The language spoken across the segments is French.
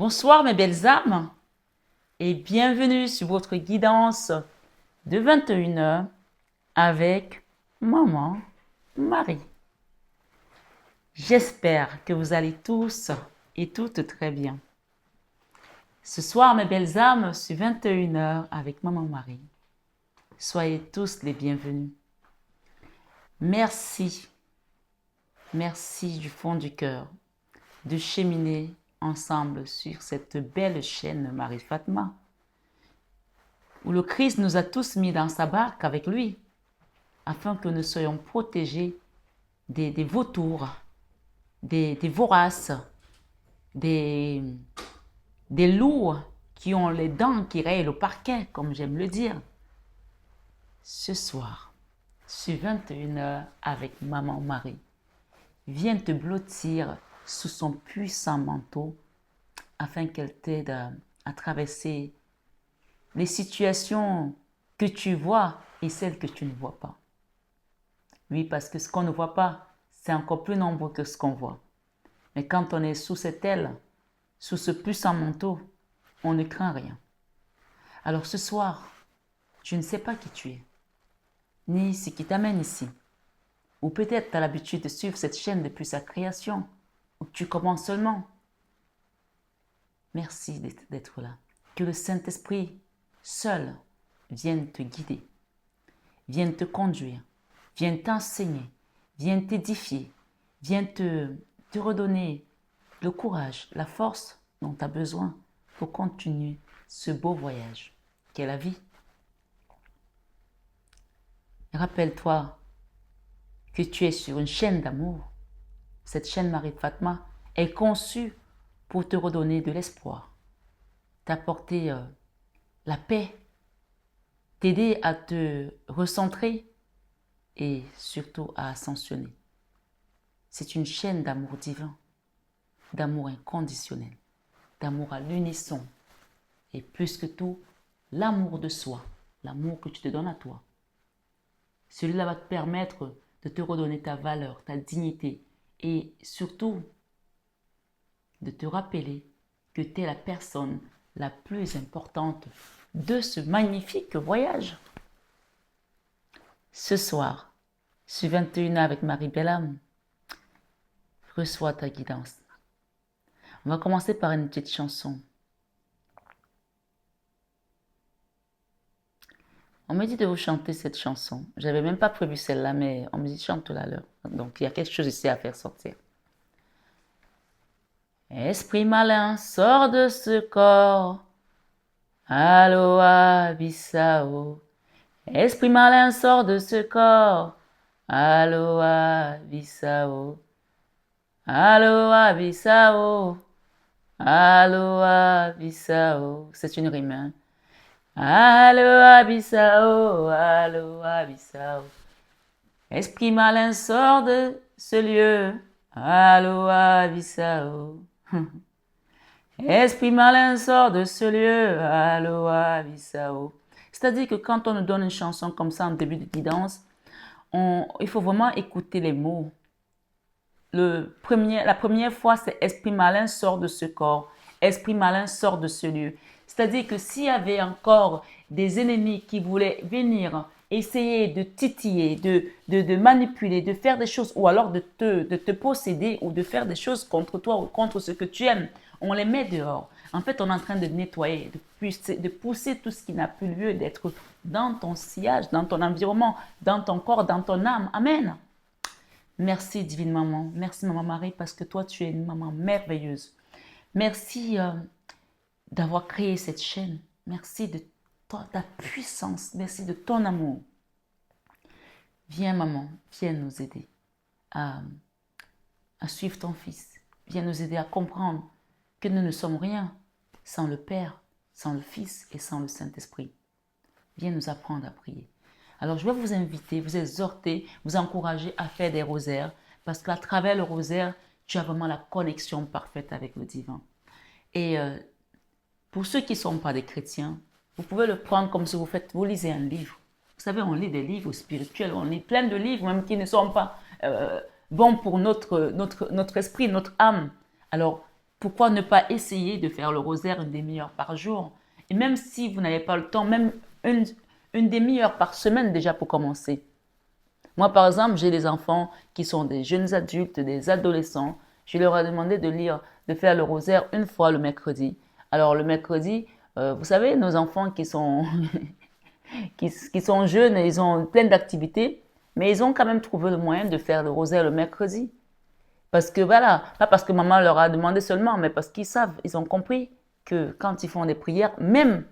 Bonsoir mes belles âmes et bienvenue sur votre guidance de 21 heures avec Maman Marie. J'espère que vous allez tous et toutes très bien. Ce soir mes belles âmes sur 21 heures avec Maman Marie. Soyez tous les bienvenus. Merci du fond du cœur de cheminer ensemble sur cette belle chaîne Marie Fatma, où le Christ nous a tous mis dans sa barque avec lui, afin que nous soyons protégés des vautours, des voraces, des loups qui ont les dents qui rayent le parquet, comme j'aime le dire. Ce soir, sur 21 heures avec Maman Marie, viens te blottir sous son puissant manteau afin qu'elle t'aide à traverser les situations que tu vois et celles que tu ne vois pas. Oui, parce que ce qu'on ne voit pas, c'est encore plus nombreux que ce qu'on voit. Mais quand on est sous cette aile, sous ce puissant manteau, on ne craint rien. Alors ce soir, je ne sais pas qui tu es, ni ce qui t'amène ici. Ou peut-être tu as l'habitude de suivre cette chaîne depuis sa création, ou que tu commences seulement. Merci d'être là. Que le Saint-Esprit seul vienne te guider, vienne te conduire, vienne t'enseigner, vienne t'édifier, vienne te redonner le courage, la force dont tu as besoin pour continuer ce beau voyage qu'est la vie. Rappelle-toi que tu es sur une chaîne d'amour. Cette chaîne Marie Fatma est conçue pour te redonner de l'espoir, t'apporter la paix, t'aider à te recentrer et surtout à ascensionner. C'est une chaîne d'amour divin, d'amour inconditionnel, d'amour à l'unisson et plus que tout, l'amour de soi, l'amour que tu te donnes à toi. Celui-là va te permettre de te redonner ta valeur, ta dignité et surtout de te rappeler que tu es la personne la plus importante de ce magnifique voyage. Ce soir, sur 21 heures avec Marie Bellam, reçois ta guidance. On va commencer par une petite chanson. On me dit de vous chanter cette chanson. J'avais même pas prévu celle-là, mais on me dit chante-la leur. Donc il y a quelque chose ici à faire sortir. Esprit malin, sors de ce corps. Aloha Bissau. Esprit malin, sors de ce corps. Aloha Bissau. Aloha Bissau. Aloha Bissau. C'est une rime, hein? Aloha Bissau. Aloha Bissau. Esprit malin, sors de ce lieu. Aloha Bissau. Esprit malin, sort de ce lieu, aloha Bissau. C'est-à-dire que quand on nous donne une chanson comme ça en début de guidance, il faut vraiment écouter les mots. La première fois, c'est esprit malin, sort de ce corps. Esprit malin, sort de ce lieu. C'est-à-dire que s'il y avait encore des ennemis qui voulaient venir essayer de titiller, de manipuler, de faire des choses, ou alors de te posséder, ou de faire des choses contre toi ou contre ce que tu aimes, on les met dehors. En fait, on est en train de nettoyer, de pousser tout ce qui n'a plus lieu d'être dans ton sillage, dans ton environnement, dans ton corps, dans ton âme. Amen. Merci, divine maman. Merci, maman Marie, parce que toi, tu es une maman merveilleuse. Merci d'avoir créé cette chaîne. Merci de ta puissance. Merci de ton amour. Viens, maman, viens nous aider à suivre ton fils. Viens nous aider à comprendre que nous ne sommes rien sans le Père, sans le Fils et sans le Saint-Esprit. Viens nous apprendre à prier. Alors, je vais vous inviter, vous exhorter, vous encourager à faire des rosaires parce qu'à travers le rosaire, tu as vraiment la connexion parfaite avec le divin. Et pour ceux qui ne sont pas des chrétiens, vous pouvez le prendre comme si vous lisez un livre. Vous savez, on lit des livres spirituels, on lit plein de livres même qui ne sont pas bons pour notre esprit, notre âme. Alors, Pourquoi ne pas essayer de faire le rosaire une demi-heure par jour? Et même si vous n'avez pas le temps, même une demi-heure par semaine déjà pour commencer. Moi, par exemple, j'ai des enfants qui sont des jeunes adultes, des adolescents. Je leur ai demandé de lire, de faire le rosaire une fois le mercredi. Alors, le mercredi, vous savez, nos enfants qui sont, qui sont jeunes, ils ont plein d'activités, mais ils ont quand même trouvé le moyen de faire le rosaire le mercredi. Parce que voilà, pas parce que maman leur a demandé seulement, mais parce qu'ils savent, ils ont compris que quand ils font des prières, même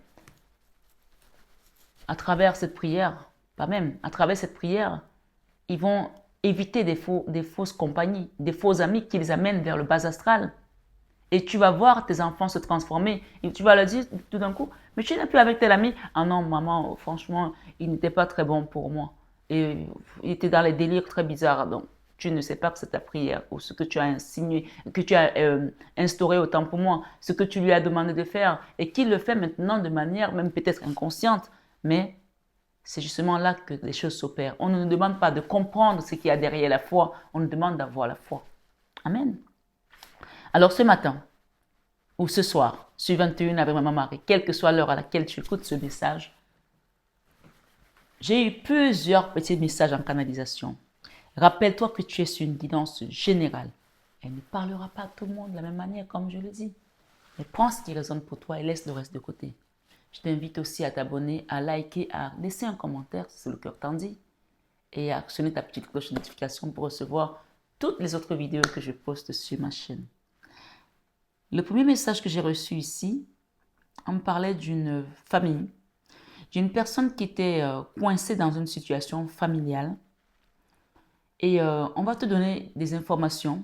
à travers cette prière, pas même, à travers cette prière, ils vont éviter des fausses compagnies, des faux amis qui les amènent vers le bas astral. Et tu vas voir tes enfants se transformer. Et tu vas leur dire tout d'un coup, mais tu n'es plus avec tel ami. Ah non, maman, franchement, il n'était pas très bon pour moi. Et il était dans les délires très bizarres. Donc, tu ne sais pas que c'est ta prière ou ce que tu as insinué, que tu as instauré autant pour moi, ce que tu lui as demandé de faire et qu'il le fait maintenant de manière même peut-être inconsciente. Mais c'est justement là que les choses s'opèrent. On ne nous demande pas de comprendre ce qu'il y a derrière la foi, on nous demande d'avoir la foi. Amen. Alors ce matin, ou ce soir, sur 21 avec Maman Marie, quelle que soit l'heure à laquelle tu écoutes ce message, j'ai eu plusieurs petits messages en canalisation. Rappelle-toi que tu es sur une guidance générale. Elle ne parlera pas à tout le monde de la même manière, comme je le dis. Mais prends ce qui résonne pour toi et laisse le reste de côté. Je t'invite aussi à t'abonner, à liker, à laisser un commentaire si le cœur t'en dit et à actionner ta petite cloche de notification pour recevoir toutes les autres vidéos que je poste sur ma chaîne. Le premier message que j'ai reçu ici, on me parlait d'une famille, d'une personne qui était coincée dans une situation familiale et on va te donner des informations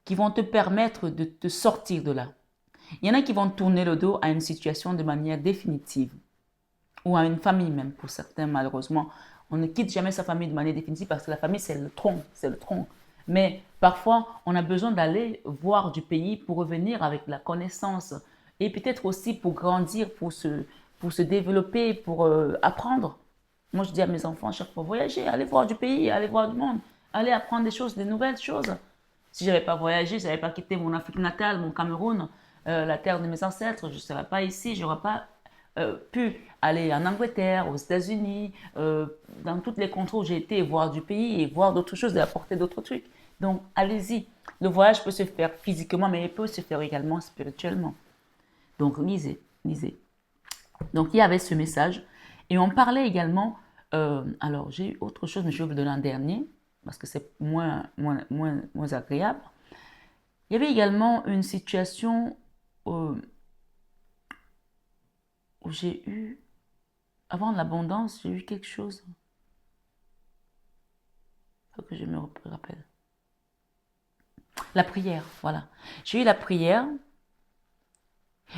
qui vont te permettre de te sortir de là. Il y en a qui vont tourner le dos à une situation de manière définitive ou à une famille même pour certains malheureusement. On ne quitte jamais sa famille de manière définitive parce que la famille c'est le tronc, c'est le tronc. Mais parfois on a besoin d'aller voir du pays pour revenir avec la connaissance et peut-être aussi pour grandir, pour se développer, pour apprendre. Moi je dis à mes enfants à chaque fois, voyagez, allez voir du pays, allez voir du monde, allez apprendre des choses, des nouvelles choses. Si je n'avais pas voyagé, je n'avais pas quitté mon Afrique natale, mon Cameroun, la terre de mes ancêtres, je ne serais pas ici, je n'aurais pas pu aller en Angleterre, aux États-Unis, dans toutes les contrées où j'ai été, voir du pays et voir d'autres choses et apporter d'autres trucs. Donc, allez-y. Le voyage peut se faire physiquement, mais il peut se faire également spirituellement. Donc, lisez, lisez. Donc, il y avait ce message. Et on parlait également, alors j'ai eu autre chose, mais je vais vous donner un dernier, parce que c'est moins agréable. Il y avait également une situation où j'ai eu, avant l'abondance, j'ai eu quelque chose. Il faut que je me rappelle. La prière, voilà. J'ai eu la prière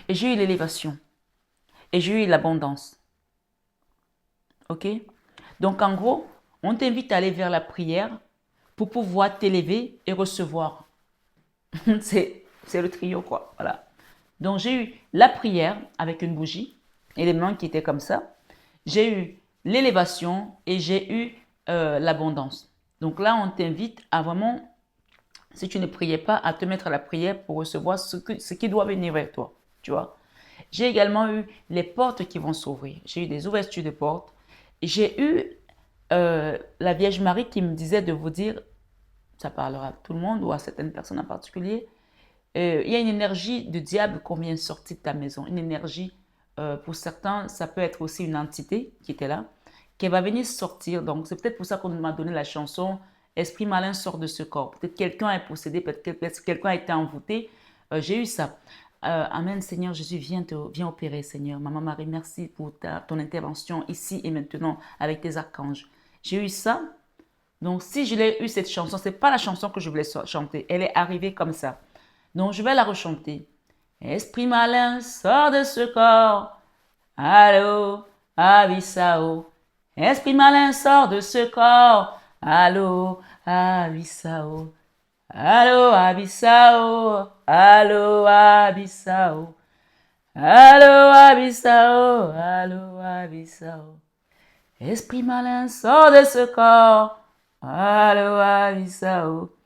et j'ai eu l'élévation et j'ai eu l'abondance. Ok? Donc en gros, on t'invite à aller vers la prière pour pouvoir t'élever et recevoir. C'est le trio quoi, voilà. Donc j'ai eu la prière avec une bougie et les mains qui étaient comme ça. J'ai eu l'élévation et j'ai eu l'abondance. Donc là, on t'invite à vraiment, si tu ne priais pas, à te mettre à la prière pour recevoir ce qui doit venir vers toi. Tu vois. J'ai également eu les portes qui vont s'ouvrir. J'ai eu des ouvertures de portes. J'ai eu la Vierge Marie qui me disait de vous dire, ça parlera à tout le monde ou à certaines personnes en particulier, il y a une énergie de diable qu'on vient sortir de ta maison. Une énergie, pour certains, ça peut être aussi une entité qui était là, qui va venir sortir. Donc, c'est peut-être pour ça qu'on m'a donné la chanson « Esprit malin sort de ce corps ». Peut-être quelqu'un est possédé, peut-être quelqu'un a été envoûté. J'ai eu ça. Amen, Seigneur Jésus, viens opérer, Seigneur. Maman Marie, merci pour ton intervention ici et maintenant avec tes archanges. J'ai eu ça. Donc, si je l'ai eu, cette chanson, ce n'est pas la chanson que je voulais chanter. Elle est arrivée comme ça. Donc, je vais la rechanter. Esprit malin, sors de ce corps. Allô, Abissao. Esprit malin, sors de ce corps. Allô, Abissao. Allô, Abissao. Allô, Abissao. Allô, Abissao. Allô, Abissao. Esprit malin, sors de ce corps. Allô, Abissao.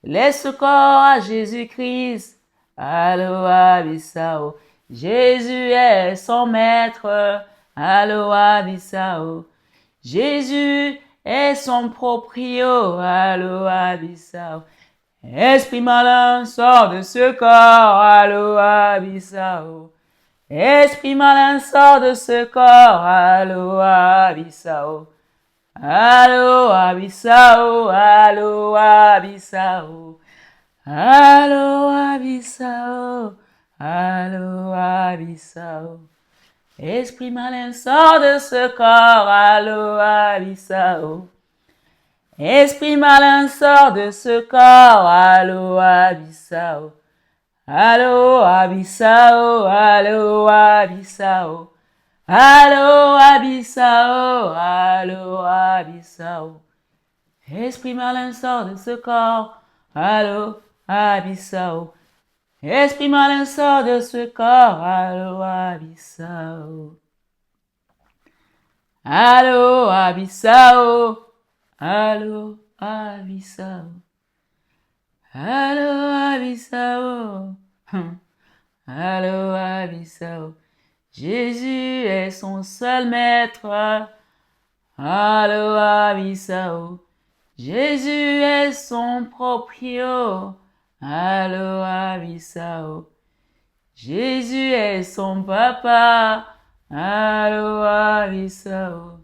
Laisse ce corps à Jésus-Christ. Aloha Bissau. Jésus est son maître. Aloha Bissau. Jésus est son proprio. Aloha Bissau. Esprit malin, sort de ce corps. Aloha Bissau. Esprit malin, sort de ce corps. Aloha Bissau. Aloha Bissau. Aloha Bissau. Aloha Bissau, Aloha Bissau. Esprit malin, sort de ce corps, Aloha Bissau. Esprit malin, sort de ce corps, Aloha Bissau. Aloha Bissau, Aloha Bissau. Aloha Bissau, Aloha Bissau. Esprit malin, sort de ce corps, Aloha Bissau. Esprit malin, sort de ce corps, Aloha Bissau. Aloha Bissau. Aloha Bissau. Aloha Bissau. Aloha Bissau. Jésus est son seul maître. Aloha Bissau. Jésus est son proprio. Aloha Bissau. Jésus est son papa. Aloha Bissau.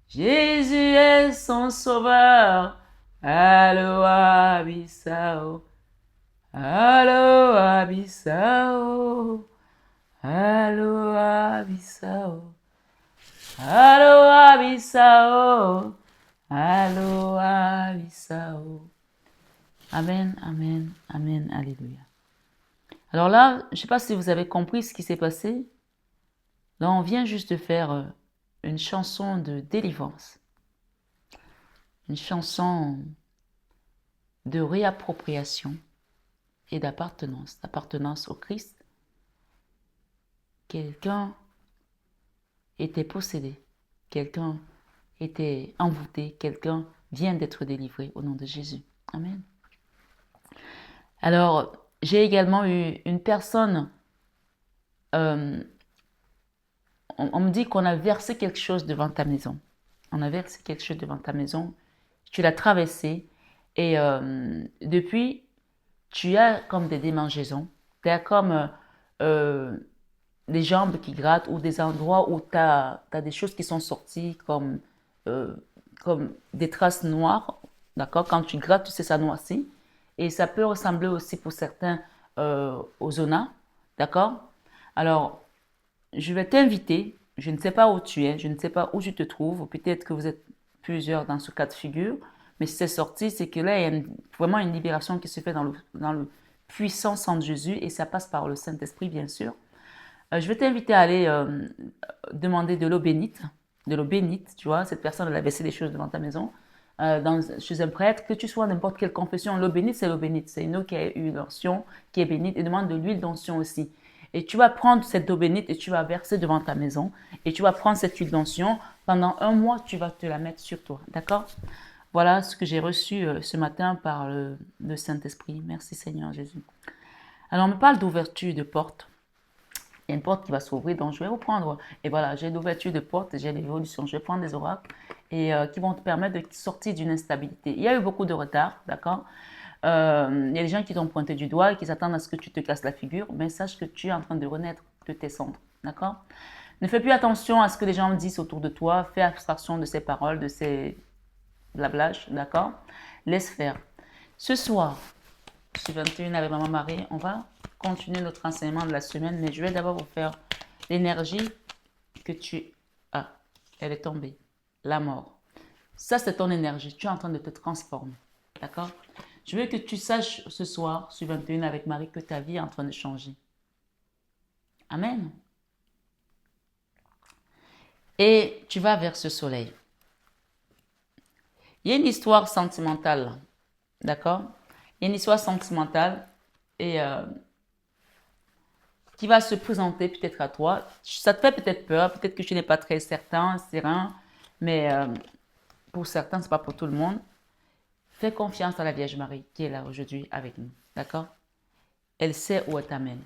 Jésus est son sauveur. Aloha Bissau. Aloha Bissau. Aloha Bissau. Aloha Bissau. Aloha Bissau. Amen, amen, amen, alléluia. Alors là, je ne sais pas si vous avez compris ce qui s'est passé. Là, on vient juste de faire une chanson de délivrance. Une chanson de réappropriation et d'appartenance. D'appartenance au Christ. Quelqu'un était possédé. Quelqu'un était envoûté. Quelqu'un vient d'être délivré au nom de Jésus. Amen. Alors, j'ai également eu une personne, on me dit qu'on a versé quelque chose devant ta maison. On a versé quelque chose devant ta maison, tu l'as traversé et depuis, tu as comme des démangeaisons, tu as comme des jambes qui grattent ou des endroits où tu as des choses qui sont sorties comme des traces noires, d'accord? Quand tu grattes, tu sais, ça noircit. Et ça peut ressembler aussi pour certains aux zonas, d'accord? Alors, je vais t'inviter, je ne sais pas où tu es, je ne sais pas où tu te trouves, peut-être que vous êtes plusieurs dans ce cas de figure, mais si c'est sorti, c'est que là, il y a vraiment une libération qui se fait dans le puissant sang de Jésus et ça passe par le Saint-Esprit, bien sûr. Je vais t'inviter à aller demander de l'eau bénite, tu vois, cette personne, elle a versé des choses devant ta maison. Chez un prêtre, que tu sois n'importe quelle confession, l'eau bénite, c'est l'eau bénite. C'est une eau qui a eu l'onction, qui est bénite, et demande de l'huile d'onction aussi. Et tu vas prendre cette eau bénite et tu vas verser devant ta maison. Et tu vas prendre cette huile d'onction. Pendant un mois, tu vas te la mettre sur toi. D'accord? Voilà ce que j'ai reçu ce matin par le Saint-Esprit. Merci Seigneur Jésus. Alors, on me parle d'ouverture de porte. Il y a une porte qui va s'ouvrir, donc je vais reprendre. Et voilà, j'ai l'ouverture de porte, j'ai l'évolution. Je vais prendre des oracles et qui vont te permettre de sortir d'une instabilité. Il y a eu beaucoup de retard, d'accord? Il y a des gens qui t'ont pointé du doigt et qui s'attendent à ce que tu te casses la figure, mais sache que tu es en train de renaître de tes cendres, d'accord? Ne fais plus attention à ce que les gens disent autour de toi. Fais abstraction de ces paroles, de ces blablages, d'accord? Laisse faire. Ce soir, je suis 21 avec Maman Marie, on va continuer notre enseignement de la semaine, mais je vais d'abord vous faire l'énergie que tu as. Elle est tombée. La mort. Ça, c'est ton énergie. Tu es en train de te transformer. D'accord? Je veux que tu saches ce soir, sur 21 avec Marie, que ta vie est en train de changer. Amen. Et tu vas vers ce soleil. Il y a une histoire sentimentale. D'accord? Il y a une histoire sentimentale et qui va se présenter peut-être à toi. Ça te fait peut-être peur, peut-être que tu n'es pas très certain, serein, mais pour certains, ce n'est pas pour tout le monde. Fais confiance à la Vierge Marie qui est là aujourd'hui avec nous. D'accord? elle sait où elle t'amène.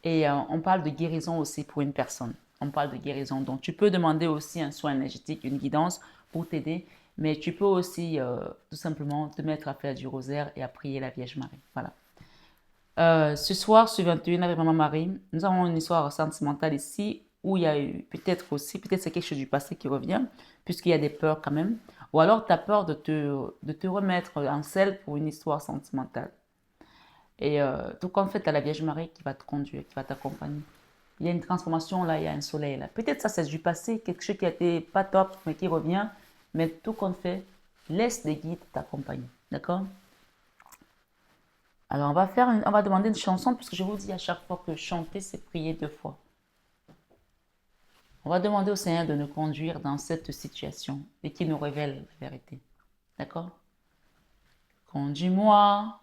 Et on parle de guérison aussi pour une personne. On parle de guérison. Donc, tu peux demander aussi un soin énergétique, une guidance pour t'aider. Mais tu peux aussi tout simplement te mettre à faire du rosaire et à prier la Vierge Marie. Voilà. Ce soir, sur 21 avec Maman Marie, nous avons une histoire sentimentale ici où il y a eu peut-être aussi, peut-être c'est quelque chose du passé qui revient, puisqu'il y a des peurs quand même. Ou alors tu as peur de te remettre en selle pour une histoire sentimentale. Et tout comme fait, tu as la Vierge Marie qui va te conduire, qui va t'accompagner. Il y a une transformation là, il y a un soleil là. Peut-être ça c'est du passé, quelque chose qui a été pas top, mais qui revient. Mais tout compte fait, laisse les guides t'accompagner. D'accord? Alors on va demander une chanson, puisque je vous dis à chaque fois que chanter, c'est prier 2 fois. On va demander au Seigneur de nous conduire dans cette situation et qu'il nous révèle la vérité. D'accord? Conduis-moi.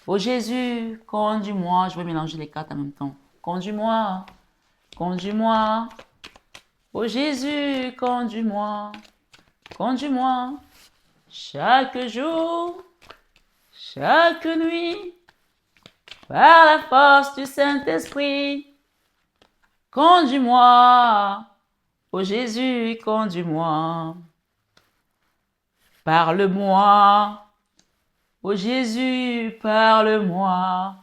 Oh Jésus, conduis-moi. Je vais mélanger les cartes en même temps. Conduis-moi. Conduis-moi. Oh Jésus, conduis-moi. Conduis-moi. Chaque jour, chaque nuit, par la force du Saint-Esprit. Conduis-moi. Oh Jésus, conduis-moi. Parle-moi. Oh Jésus, parle-moi.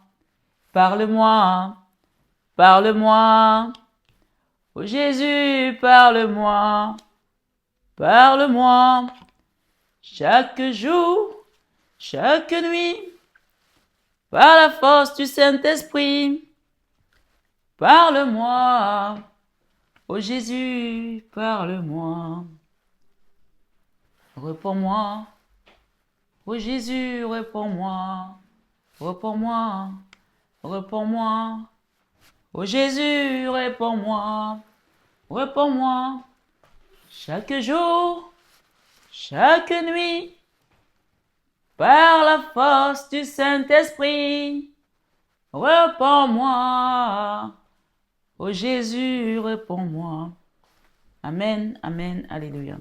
Parle-moi. Parle-moi. Oh Jésus, parle-moi. Parle-moi. Chaque jour, chaque nuit, par la force du Saint-Esprit. Parle-moi. Oh Jésus, parle-moi. Réponds-moi. Oh Jésus, réponds-moi. Réponds-moi. Réponds-moi. Oh Jésus, réponds-moi. Réponds-moi. Chaque jour, chaque nuit, par la force du Saint-Esprit. Réponds-moi. Oh Jésus, réponds-moi. Amen, amen, alléluia.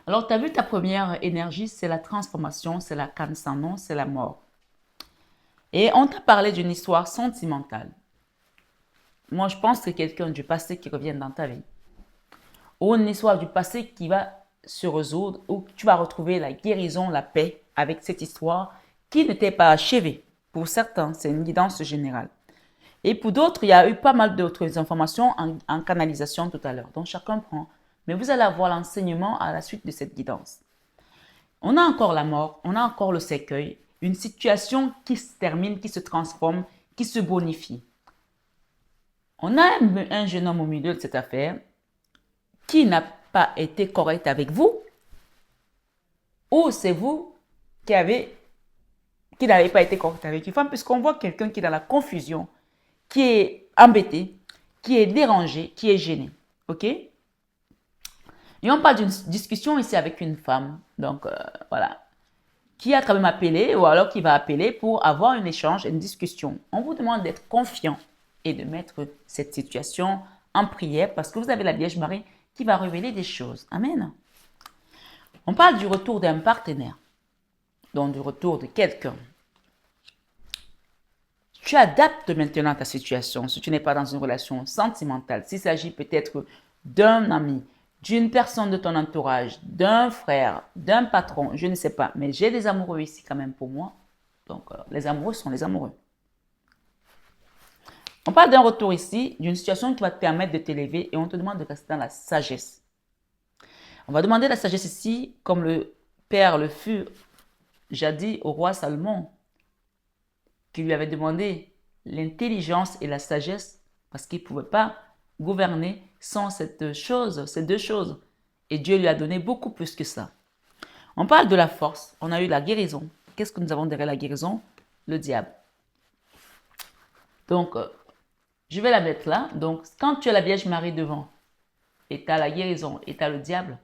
Alors, tu as vu ta première énergie, c'est la transformation, c'est la canne sans nom, c'est la mort. Et on t'a parlé d'une histoire sentimentale. Moi, je pense que c'est quelqu'un du passé qui revient dans ta vie. Ou une histoire du passé qui va se résoudre, où tu vas retrouver la guérison, la paix avec cette histoire qui n'était pas achevée. Pour certains, c'est une guidance générale. Et pour d'autres, il y a eu pas mal d'autres informations en canalisation tout à l'heure. Donc, chacun prend. Mais vous allez avoir l'enseignement à la suite de cette guidance. On a encore la mort, on a encore le cercueil, une situation qui se termine, qui se transforme, qui se bonifie. On a un jeune homme au milieu de cette affaire qui n'a pas été correct avec vous, ou c'est vous qui n'avez pas été correct avec une femme, puisqu'on voit quelqu'un qui est dans la confusion, qui est embêté, qui est dérangé, qui est gêné. OK? Et on parle d'une discussion ici avec une femme, donc voilà, qui a quand même appelé, ou alors qui va appeler pour avoir un échange, une discussion. On vous demande d'être confiant et de mettre cette situation en prière, parce que vous avez la Vierge Marie qui va révéler des choses. Amen. On parle du retour d'un partenaire, donc du retour de quelqu'un. Tu adaptes maintenant ta situation si tu n'es pas dans une relation sentimentale. S'il s'agit peut-être d'un ami, d'une personne de ton entourage, d'un frère, d'un patron, je ne sais pas. Mais j'ai des amoureux ici quand même pour moi. Donc, les amoureux sont les amoureux. On parle d'un retour ici, d'une situation qui va te permettre de t'élever et on te demande de rester dans la sagesse. On va demander la sagesse ici, comme le Père le fut jadis au roi Salomon, qui lui avait demandé l'intelligence et la sagesse parce qu'il ne pouvait pas gouverner sans cette chose, ces deux choses. Et Dieu lui a donné beaucoup plus que ça. On parle de la force, on a eu la guérison. Qu'est-ce que nous avons derrière la guérison? Le diable. Donc, je vais la mettre là. Donc, quand tu as la Vierge Marie devant, et tu as la guérison, et tu as le diable,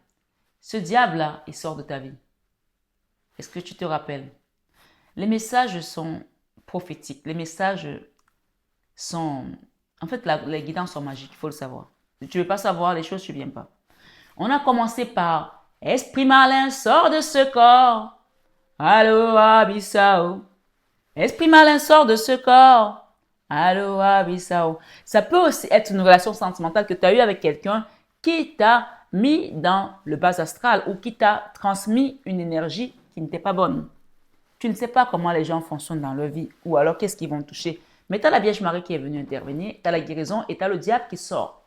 ce diable-là, il sort de ta vie. Est-ce que tu te rappelles? Les messages sont prophétiques. Les messages sont... En fait, les guidances sont magiques, il faut le savoir. Si tu ne veux pas savoir les choses, tu ne viens pas. On a commencé par « Esprit malin, sors de ce corps. Allo, Abissao. Esprit malin sort de ce corps. Aloha Bissau. Ça peut aussi être une relation sentimentale que tu as eue avec quelqu'un qui t'a mis dans le bas astral ou qui t'a transmis une énergie qui n'était pas bonne. Tu ne sais pas comment les gens fonctionnent dans leur vie ou alors qu'est-ce qu'ils vont toucher. Mais tu as la Vierge Marie qui est venue intervenir, tu as la guérison et tu as le diable qui sort.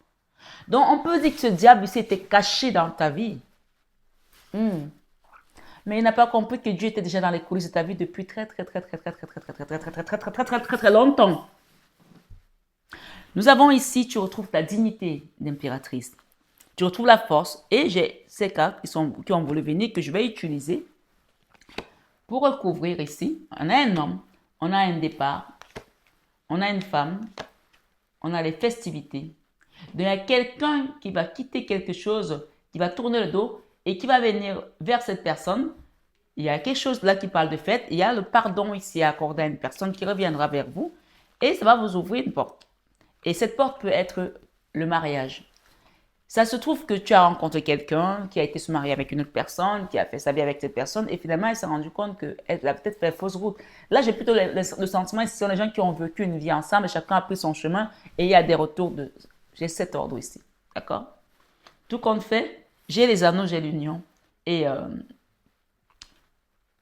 Donc on peut dire que ce diable ici était caché dans ta vie. Mais il n'a pas compris que Dieu était déjà dans les coulisses de ta vie depuis très longtemps. Nous avons ici, tu retrouves ta dignité d'impératrice. Tu retrouves la force et j'ai ces cartes qui ont voulu venir que je vais utiliser pour recouvrir ici. On a un homme, on a un départ, on a une femme, on a les festivités. Donc il y a quelqu'un qui va quitter quelque chose, qui va tourner le dos et qui va venir vers cette personne. Il y a quelque chose là qui parle de fête. Il y a le pardon ici accordé à une personne qui reviendra vers vous et ça va vous ouvrir une porte. Et cette porte peut être le mariage. Ça se trouve que tu as rencontré quelqu'un qui a été se marier avec une autre personne, qui a fait sa vie avec cette personne, et finalement, elle s'est rendue compte qu'elle a peut-être fait fausse route. Là, j'ai plutôt le sentiment, ce sont les gens qui ont vécu une vie ensemble, et chacun a pris son chemin, et il y a des retours de... J'ai cet ordre ici, d'accord? Tout compte fait, j'ai les anneaux, j'ai l'union, et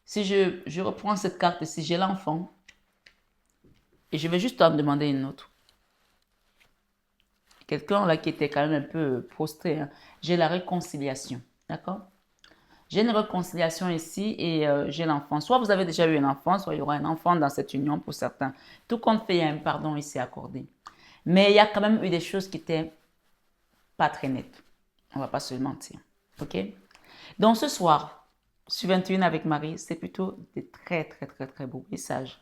si je reprends cette carte ici, j'ai l'enfant, et je vais juste en demander une autre. Quelqu'un là qui était quand même un peu prostré. Hein. J'ai la réconciliation. D'accord? J'ai une réconciliation ici et j'ai l'enfant. Soit vous avez déjà eu un enfant, soit il y aura un enfant dans cette union pour certains. Tout compte fait, il y a un pardon ici accordé. Mais il y a quand même eu des choses qui étaient pas très nettes. On va pas se mentir. OK? Donc ce soir, sur 21 avec Marie, c'est plutôt des très beaux messages.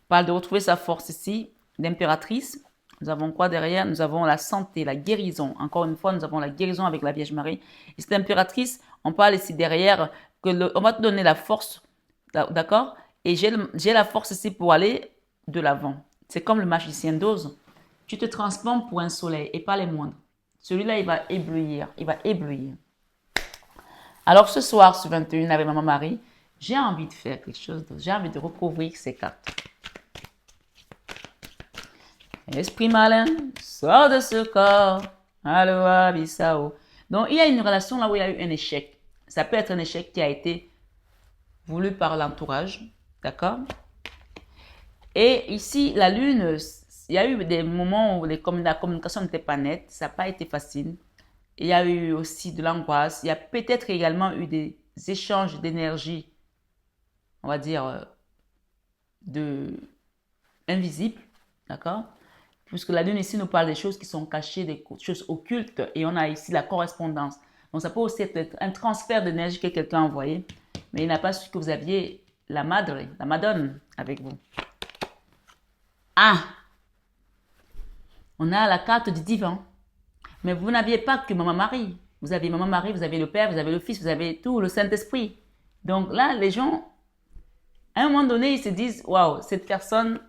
On parle de retrouver sa force ici, d'impératrice. Nous avons quoi derrière? Nous avons la santé, la guérison. Encore une fois, nous avons la guérison avec la Vierge Marie. Et cette impératrice, on parle ici derrière que on va te donner la force, d'accord? Et j'ai la force ici pour aller de l'avant. C'est comme le magicien d'Oz. Tu te transformes pour un soleil et pas les moindres. Celui-là, il va éblouir. Il va éblouir. Alors ce soir, sur 21 avec Maman Marie, j'ai envie de faire quelque chose d'autre. J'ai envie de recouvrir ces cartes. Esprit malin, sors de ce corps. Aloha Bissau. Donc, il y a une relation là où il y a eu un échec. Ça peut être un échec qui a été voulu par l'entourage. D'accord? Et ici, la lune, il y a eu des moments où la communication n'était pas nette. Ça n'a pas été facile. Il y a eu aussi de l'angoisse. Il y a peut-être également eu des échanges d'énergie, on va dire, invisibles. D'accord? Puisque la lune ici nous parle des choses qui sont cachées, des choses occultes, et on a ici la correspondance. Donc ça peut aussi être un transfert d'énergie que quelqu'un a envoyé, mais il n'a pas su que vous aviez la Madone avec vous. Ah! On a la carte du divin. Mais vous n'aviez pas que Maman Marie. Vous avez Maman Marie, vous avez le Père, vous avez le Fils, vous avez tout, le Saint-Esprit. Donc là, les gens, à un moment donné, ils se disent, waouh, cette personne,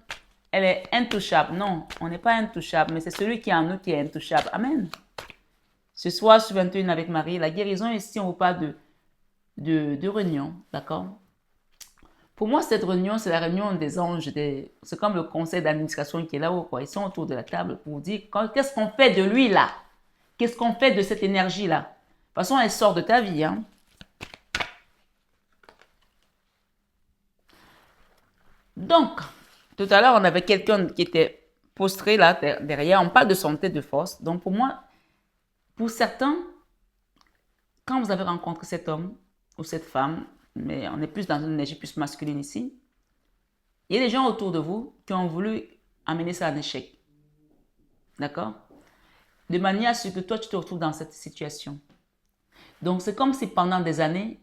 elle est intouchable. Non, on n'est pas intouchable, mais c'est celui qui est en nous qui est intouchable. Amen. Ce soir, sur 21 avec Marie, la guérison, ici, on vous parle de réunion, d'accord? Pour moi, cette réunion, c'est la réunion des anges. C'est comme le conseil d'administration qui est là-haut, quoi. Ils sont autour de la table pour vous dire, qu'est-ce qu'on fait de lui, là? Qu'est-ce qu'on fait de cette énergie-là? De toute façon, elle sort de ta vie, hein? Donc, tout à l'heure, on avait quelqu'un qui était prostré là, derrière. On parle de santé, de force. Donc, pour moi, pour certains, quand vous avez rencontré cet homme ou cette femme, mais on est plus dans une énergie plus masculine ici, il y a des gens autour de vous qui ont voulu amener ça à un échec. D'accord? De manière à ce que toi, tu te retrouves dans cette situation. Donc, c'est comme si pendant des années,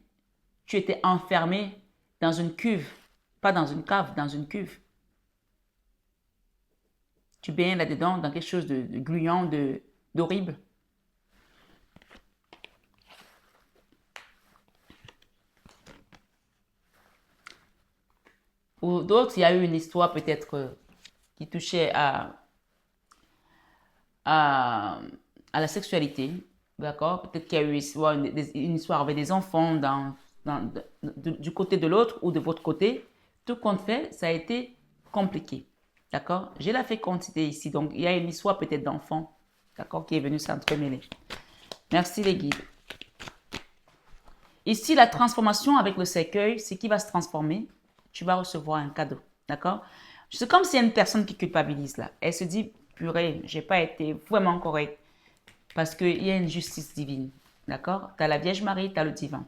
tu étais enfermé dans une cuve. Pas dans une cave, dans une cuve. Tu baignes là-dedans dans quelque chose de gluant, d'horrible. Pour d'autres, il y a eu une histoire peut-être qui touchait à la sexualité. D'accord? Peut-être qu'il y a eu une histoire avec des enfants du côté de l'autre ou de votre côté. Tout compte fait, ça a été compliqué. D'accord? J'ai la fécondité ici. Donc, il y a une histoire peut-être d'enfant. D'accord? Qui est venu s'entremêler. Merci les guides. Ici, la transformation avec le cercueil, c'est qui va se transformer. Tu vas recevoir un cadeau. D'accord? C'est comme s'il y a une personne qui culpabilise là. Elle se dit, purée, j'ai pas été vraiment correcte. Parce qu'il y a une justice divine. D'accord? Tu as la Vierge Marie, tu as le divin.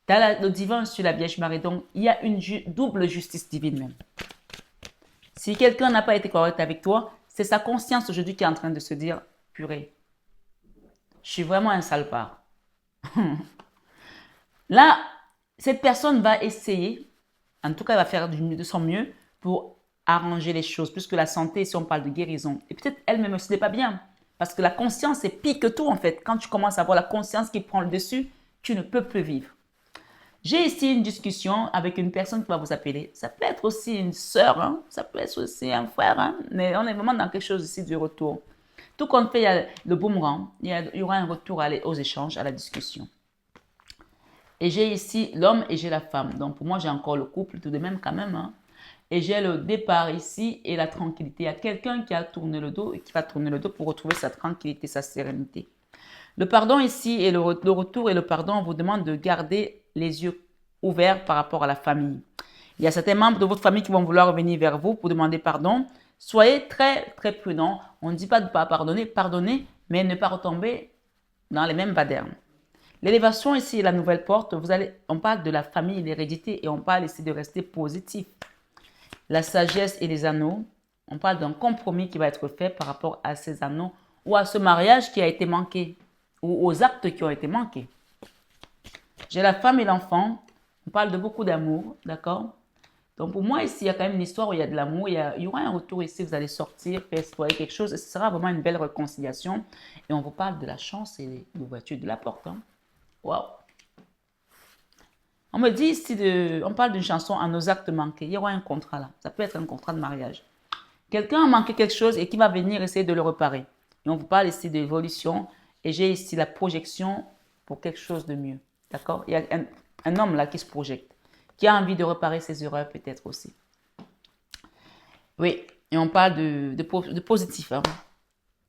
Tu as le divin sur la Vierge Marie. Donc, il y a une double justice divine même. Si quelqu'un n'a pas été correct avec toi, c'est sa conscience aujourd'hui qui est en train de se dire, purée, je suis vraiment un salopard. Là, cette personne va essayer, en tout cas, elle va faire de son mieux pour arranger les choses, puisque la santé, si on parle de guérison, et peut-être elle-même aussi n'est pas bien, parce que la conscience est pire que tout en fait. Quand tu commences à avoir la conscience qui prend le dessus, tu ne peux plus vivre. J'ai ici une discussion avec une personne qui va vous appeler. Ça peut être aussi une sœur, hein? Ça peut être aussi un frère, hein? Mais on est vraiment dans quelque chose ici du retour. Tout compte fait, il y a le boomerang, il y aura un retour aux échanges, à la discussion. Et j'ai ici l'homme et j'ai la femme. Donc pour moi, j'ai encore le couple tout de même quand même. Hein? Et j'ai le départ ici et la tranquillité. Il y a quelqu'un qui a tourné le dos et qui va tourner le dos pour retrouver sa tranquillité, sa sérénité. Le pardon ici et le retour et le pardon, on vous demande de garder les yeux ouverts par rapport à la famille. Il y a certains membres de votre famille qui vont vouloir revenir vers vous pour demander pardon. Soyez très, très prudents. On ne dit pas de ne pas pardonner, pardonner, mais ne pas retomber dans les mêmes badernes. L'élévation ici, la nouvelle porte, on parle de la famille, l'hérédité et on parle ici de rester positif. La sagesse et les anneaux, on parle d'un compromis qui va être fait par rapport à ces anneaux ou à ce mariage qui a été manqué ou aux actes qui ont été manqués. J'ai la femme et l'enfant, on parle de beaucoup d'amour, d'accord? Donc pour moi ici, il y a quand même une histoire où il y a de l'amour, il y aura un retour ici, vous allez sortir, faire explorer quelque chose et ce sera vraiment une belle réconciliation. Et on vous parle de la chance et de l'ouverture de la porte. Hein. Waouh! On me dit ici, on parle d'une chanson à nos actes manqués. Il y aura un contrat là. Ça peut être un contrat de mariage. Quelqu'un a manqué quelque chose et qui va venir essayer de le réparer. Et on vous parle ici d'évolution. Et j'ai ici la projection pour quelque chose de mieux. D'accord? Il y a un homme là qui se projette. Qui a envie de réparer ses erreurs peut-être aussi. Oui. Et on parle de positif. Hein.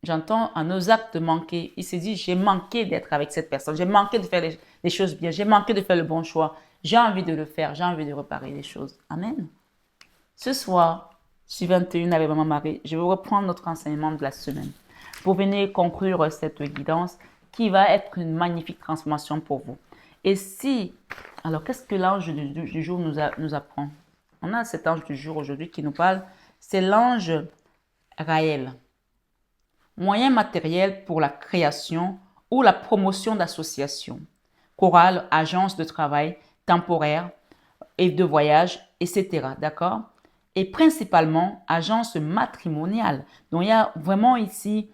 J'entends à nos actes manqués. Il se dit, j'ai manqué d'être avec cette personne. J'ai manqué de faire les choses bien. J'ai manqué de faire le bon choix. J'ai envie de le faire. J'ai envie de réparer les choses. Amen. Ce soir, je suis 21 avec Maman Marie. Je vais reprendre notre enseignement de la semaine pour venir conclure cette guidance qui va être une magnifique transformation pour vous. Et si, alors qu'est-ce que l'ange du jour nous apprend? On a cet ange du jour aujourd'hui qui nous parle. C'est l'ange Raël. Moyen matériel pour la création ou la promotion d'associations, chorales, agences de travail, temporaires et de voyage, etc. D'accord? Et principalement, agences matrimoniales. Donc, il y a vraiment ici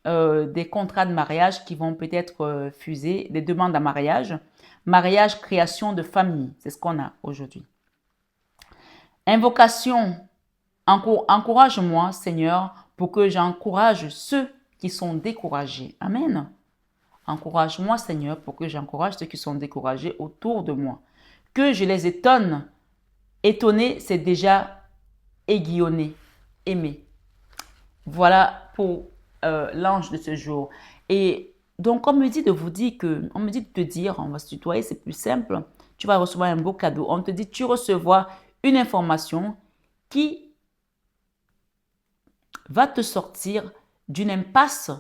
des contrats de mariage qui vont peut-être fuser, des demandes à mariage. Mariage, création de famille, c'est ce qu'on a aujourd'hui. Invocation, encourage-moi, Seigneur, pour que j'encourage ceux qui sont découragés. Amen. Encourage-moi, Seigneur, pour que j'encourage ceux qui sont découragés autour de moi. Que je les étonne. Étonner, c'est déjà aiguillonner, aimer. Voilà pour l'ange de ce jour. Et donc, on me dit de vous dire on me dit de te dire, on va se tutoyer, c'est plus simple. Tu vas recevoir un beau cadeau. On te dit, tu recevras une information qui va te sortir d'une impasse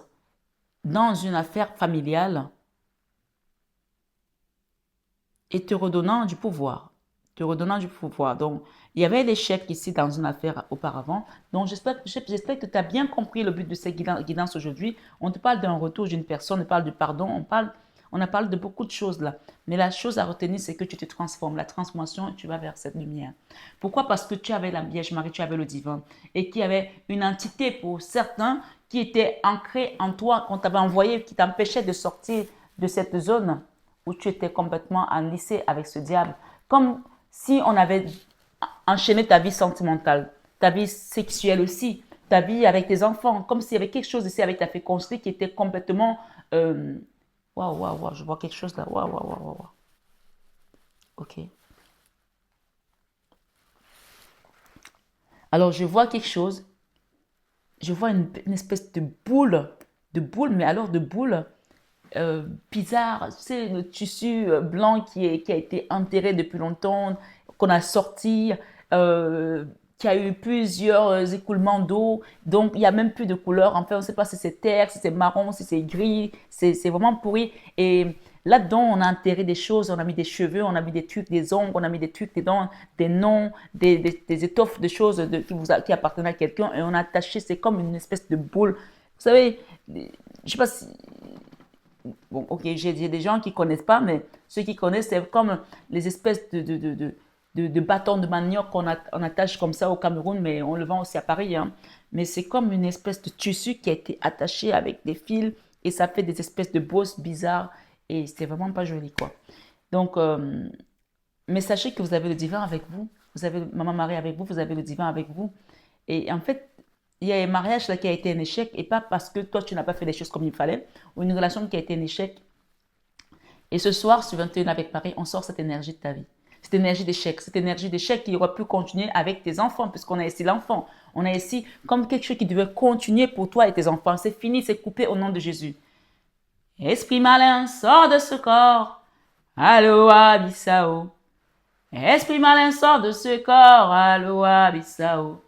dans une affaire familiale et te redonnant du pouvoir. Donc, il y avait l'échec ici dans une affaire auparavant. Donc, j'espère que tu as bien compris le but de cette guidance aujourd'hui. On te parle d'un retour d'une personne, on parle du pardon, on a parlé de beaucoup de choses là. Mais la chose à retenir, c'est que tu te transformes. La transformation, tu vas vers cette lumière. Pourquoi? Parce que tu avais la Vierge Marie, tu avais le divin. Et qu'il y avait une entité pour certains qui était ancrée en toi, qu'on t'avait envoyé, qui t'empêchait de sortir de cette zone où tu étais complètement enlacé avec ce diable. Comme si on avait enchaîné ta vie sentimentale, ta vie sexuelle aussi, ta vie avec tes enfants, comme s'il y avait quelque chose ici avec ta fécondité qui était complètement... Waouh, je vois quelque chose là. Waouh. Ok. Alors, je vois quelque chose, je vois une espèce de boule, mais alors de boule bizarre. Tu sais, le tissu blanc qui a été enterré depuis longtemps, qu'on a sorti, euh, qui a eu plusieurs écoulements d'eau. Donc, il n'y a même plus de couleur. En fait, on ne sait pas si c'est terre, si c'est marron, si c'est gris. C'est vraiment pourri. Et là-dedans, on a enterré des choses. On a mis des cheveux, on a mis des trucs, des ongles, on a mis des trucs dedans, des noms, des étoffes de choses qui appartenaient à quelqu'un. Et on a attaché, c'est comme une espèce de boule. Vous savez, je ne sais pas si bon, ok, j'ai des gens qui ne connaissent pas, mais ceux qui connaissent, c'est comme les espèces de bâtons de manioc on attache comme ça au Cameroun, mais on le vend aussi à Paris. Hein. Mais c'est comme une espèce de tissu qui a été attaché avec des fils et ça fait des espèces de bosses bizarres et c'est vraiment pas joli, quoi. Donc, mais sachez que vous avez le divin avec vous. Vous avez Maman Marie avec vous, vous avez le divin avec vous. Et en fait, il y a un mariage là qui a été un échec et pas parce que toi tu n'as pas fait les choses comme il fallait ou une relation qui a été un échec. Et ce soir, sur 21 avec Paris, on sort cette énergie de ta vie. Cette énergie d'échec qui aurait pu continuer avec tes enfants, puisqu'on a ici l'enfant. On a ici comme quelque chose qui devait continuer pour toi et tes enfants. C'est fini, c'est coupé au nom de Jésus. Esprit malin, sors de ce corps. Aloha Bissao. Esprit malin, sors de ce corps. Aloha Bissao.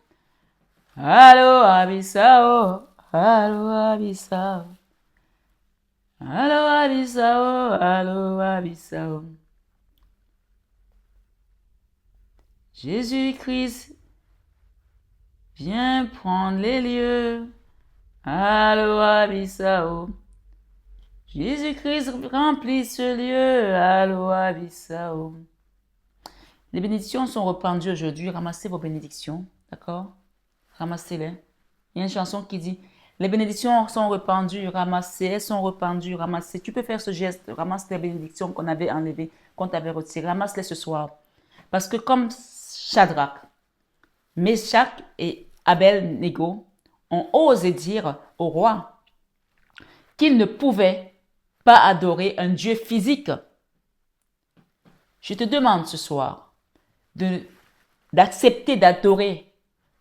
Aloha Bissao. Aloha Bissao. Aloha Bissao. Aloha Bissao. Jésus-Christ, viens prendre les lieux. Aloha Bissao. Jésus-Christ remplit ce lieu. Aloha Bissao. Les bénédictions sont rependues aujourd'hui. Ramassez vos bénédictions. D'accord? Ramassez-les. Il y a une chanson qui dit les bénédictions sont rependues, ramassées, elles sont rependues, ramassées. Tu peux faire ce geste, ramasse les bénédictions qu'on avait enlevées, qu'on t'avait retirées, ramasse-les ce soir. Parce que comme Shadrach, Meshach et Abel-Négo ont osé dire au roi qu'ils ne pouvaient pas adorer un Dieu physique. Je te demande ce soir d'accepter d'adorer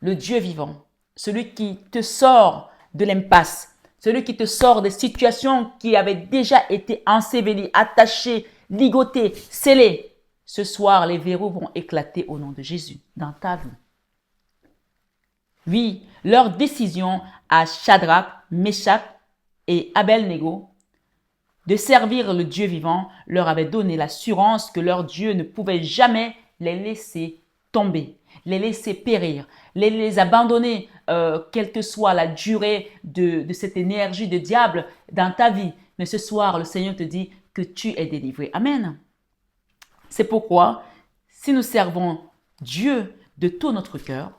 le Dieu vivant, celui qui te sort de l'impasse, celui qui te sort des situations qui avaient déjà été ensevelies, attachées, ligotées, scellées. Ce soir, les verrous vont éclater au nom de Jésus dans ta vie. Oui, leur décision à Shadrach, Meshach et Abel-Négo de servir le Dieu vivant leur avait donné l'assurance que leur Dieu ne pouvait jamais les laisser tomber, les laisser périr, les abandonner, quelle que soit la durée de cette énergie de diable dans ta vie. Mais ce soir, le Seigneur te dit que tu es délivré. Amen. C'est pourquoi, si nous servons Dieu de tout notre cœur,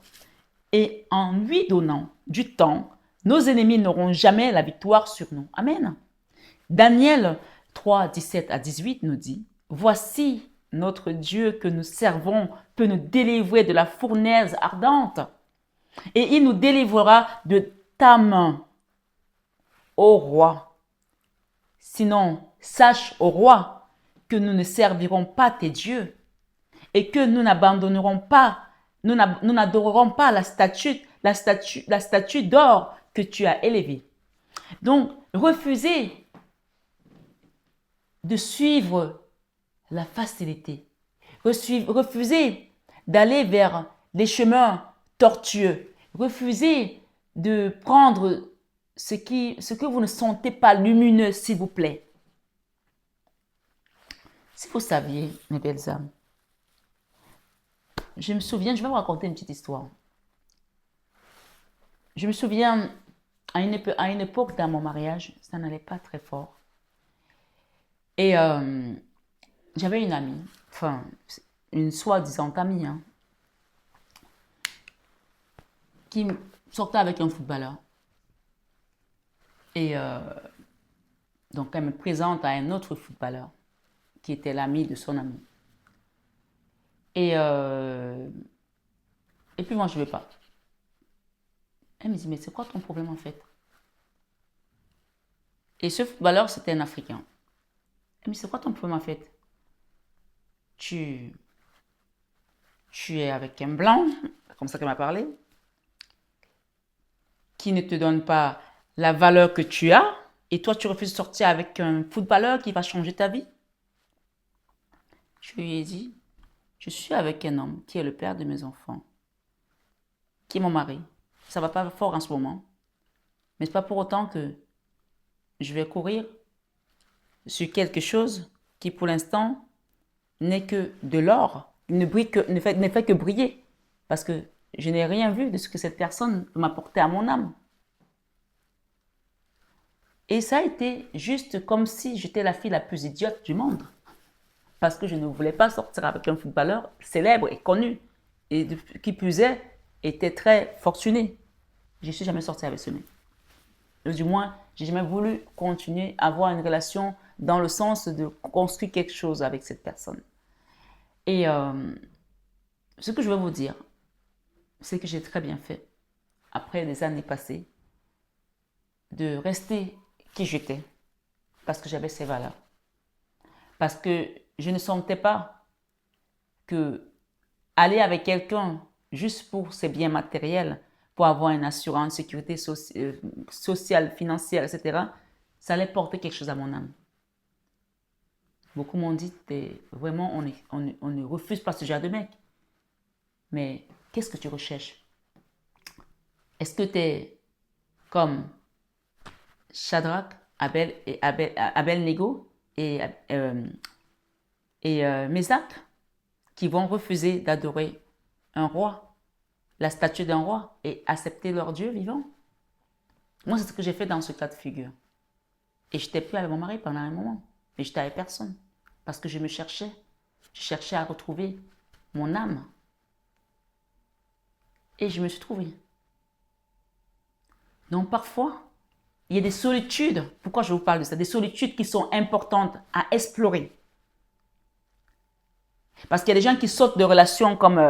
et en lui donnant du temps, nos ennemis n'auront jamais la victoire sur nous. Amen. Daniel 3, 17 à 18 nous dit, « Voici notre Dieu que nous servons peut nous délivrer de la fournaise ardente, et il nous délivrera de ta main, ô roi. Sinon, sache, ô roi, que nous ne servirons pas tes dieux, et que nous n'abandonnerons pas, nous n'adorerons pas la statue d'or que tu as élevée. » Donc, refusez de suivre la facilité. Refusez d'aller vers les chemins tortueux. Refusez de prendre ce que vous ne sentez pas lumineux, s'il vous plaît. Si vous saviez, mes belles âmes, je me souviens, je vais vous raconter une petite histoire. Je me souviens, à une époque dans mon mariage, ça n'allait pas très fort. Et j'avais une amie, enfin, une soi-disant amie, hein, qui sortait avec un footballeur. Et donc, elle me présente à un autre footballeur qui était l'ami de son ami. Et puis moi, je ne veux pas. Elle me dit, mais c'est quoi ton problème en fait? Et ce footballeur, c'était un Africain. Elle me dit, c'est quoi ton problème en fait? Tu es avec un blanc, comme ça qu'elle m'a parlé. qui ne te donne pas la valeur que tu as, et toi tu refuses de sortir avec un footballeur qui va changer ta vie? Je lui ai dit, je suis avec un homme qui est le père de mes enfants, qui est mon mari. Ça va pas fort en ce moment, mais c'est pas pour autant que je vais courir sur quelque chose qui pour l'instant n'est que de l'or, ne fait que briller, parce que je n'ai rien vu de ce que cette personne m'apportait à mon âme. Et ça a été juste comme si j'étais la fille la plus idiote du monde, parce que je ne voulais pas sortir avec un footballeur célèbre et connu, et qui plus est, était très fortuné. Je ne suis jamais sortie avec ce mec. Du moins, j'ai jamais voulu continuer à avoir une relation dans le sens de construire quelque chose avec cette personne. Et ce que je veux vous dire, c'est que j'ai très bien fait, après des années passées, de rester qui j'étais, parce que j'avais ces valeurs. Parce que je ne sentais pas que aller avec quelqu'un juste pour ses biens matériels, pour avoir une assurance, sécurité sociale, financière, etc., ça allait porter quelque chose à mon âme. Beaucoup m'ont dit, vraiment, on ne refuse pas ce genre de mec. Mais qu'est-ce que tu recherches? Est-ce que tu es comme Shadrach, Abel-Nego et Mésac, qui vont refuser d'adorer un roi, la statue d'un roi, et accepter leur Dieu vivant? Moi, c'est ce que j'ai fait dans ce cas de figure. Et je n'étais plus avec mon mari pendant un moment. Mais je n'étais avec personne. Parce que je me cherchais. Je cherchais à retrouver mon âme. Et je me suis trouvée. Donc parfois, il y a des solitudes. Pourquoi je vous parle de ça? Des solitudes qui sont importantes à explorer. Parce qu'il y a des gens qui sautent de relations comme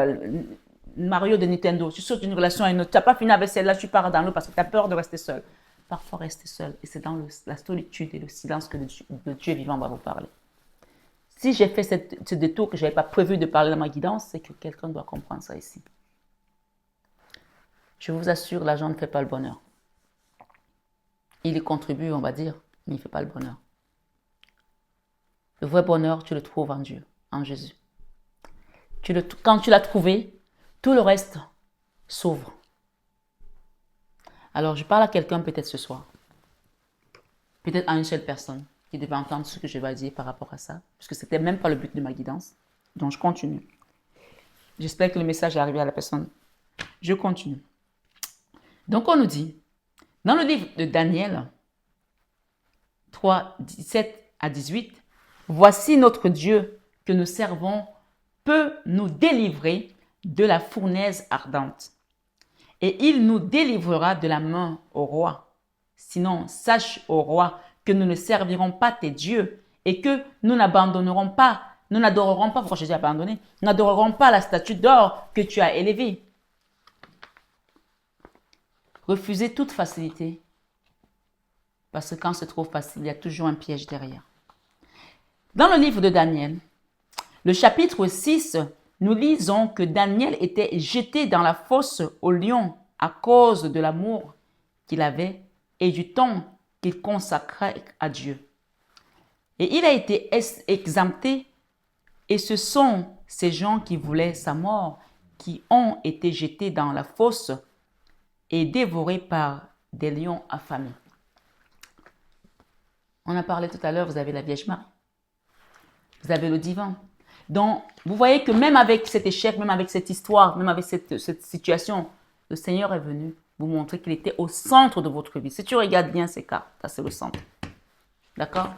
Mario de Nintendo. Tu sautes d'une relation à une autre. Tu n'as pas fini avec celle-là, tu pars dans l'autre parce que tu as peur de rester seul. Parfois, rester seul. Et c'est dans la solitude et le silence que le Dieu vivant va vous parler. Si j'ai fait ce détour que je n'avais pas prévu de parler dans ma guidance, c'est que quelqu'un doit comprendre ça ici. Je vous assure, l'argent ne fait pas le bonheur. Il y contribue, on va dire, mais il ne fait pas le bonheur. Le vrai bonheur, tu le trouves en Dieu, en Jésus. Quand tu l'as trouvé, tout le reste s'ouvre. Alors, je parle à quelqu'un peut-être ce soir. Peut-être à une seule personne qui devait entendre ce que je vais dire par rapport à ça. Parce que ce n'était même pas le but de ma guidance. Donc, je continue. J'espère que le message est arrivé à la personne. Je continue. Donc, on nous dit, dans le livre de Daniel 3, 17 à 18, « Voici notre Dieu que nous servons peut nous délivrer de la fournaise ardente. Et il nous délivrera de la main au roi. Sinon, sache au roi que nous ne servirons pas tes dieux et que nous n'adorerons pas, pourquoi je dis abandonner, nous n'adorerons pas la statue d'or que tu as élevée. » Refusez toute facilité. Parce que quand c'est trop facile, il y a toujours un piège derrière. Dans le livre de Daniel, le chapitre 6, nous lisons que Daniel était jeté dans la fosse au lion à cause de l'amour qu'il avait et du temps qu'il consacrait à Dieu. Et il a été exempté, et ce sont ces gens qui voulaient sa mort qui ont été jetés dans la fosse et dévorés par des lions affamés. On a parlé tout à l'heure, vous avez la Vierge Marie, vous avez le divin. Donc, vous voyez que même avec cet échec, même avec cette histoire, même avec cette situation, le Seigneur est venu vous montrer qu'il était au centre de votre vie. Si tu regardes bien ces cartes, ça c'est le centre. D'accord?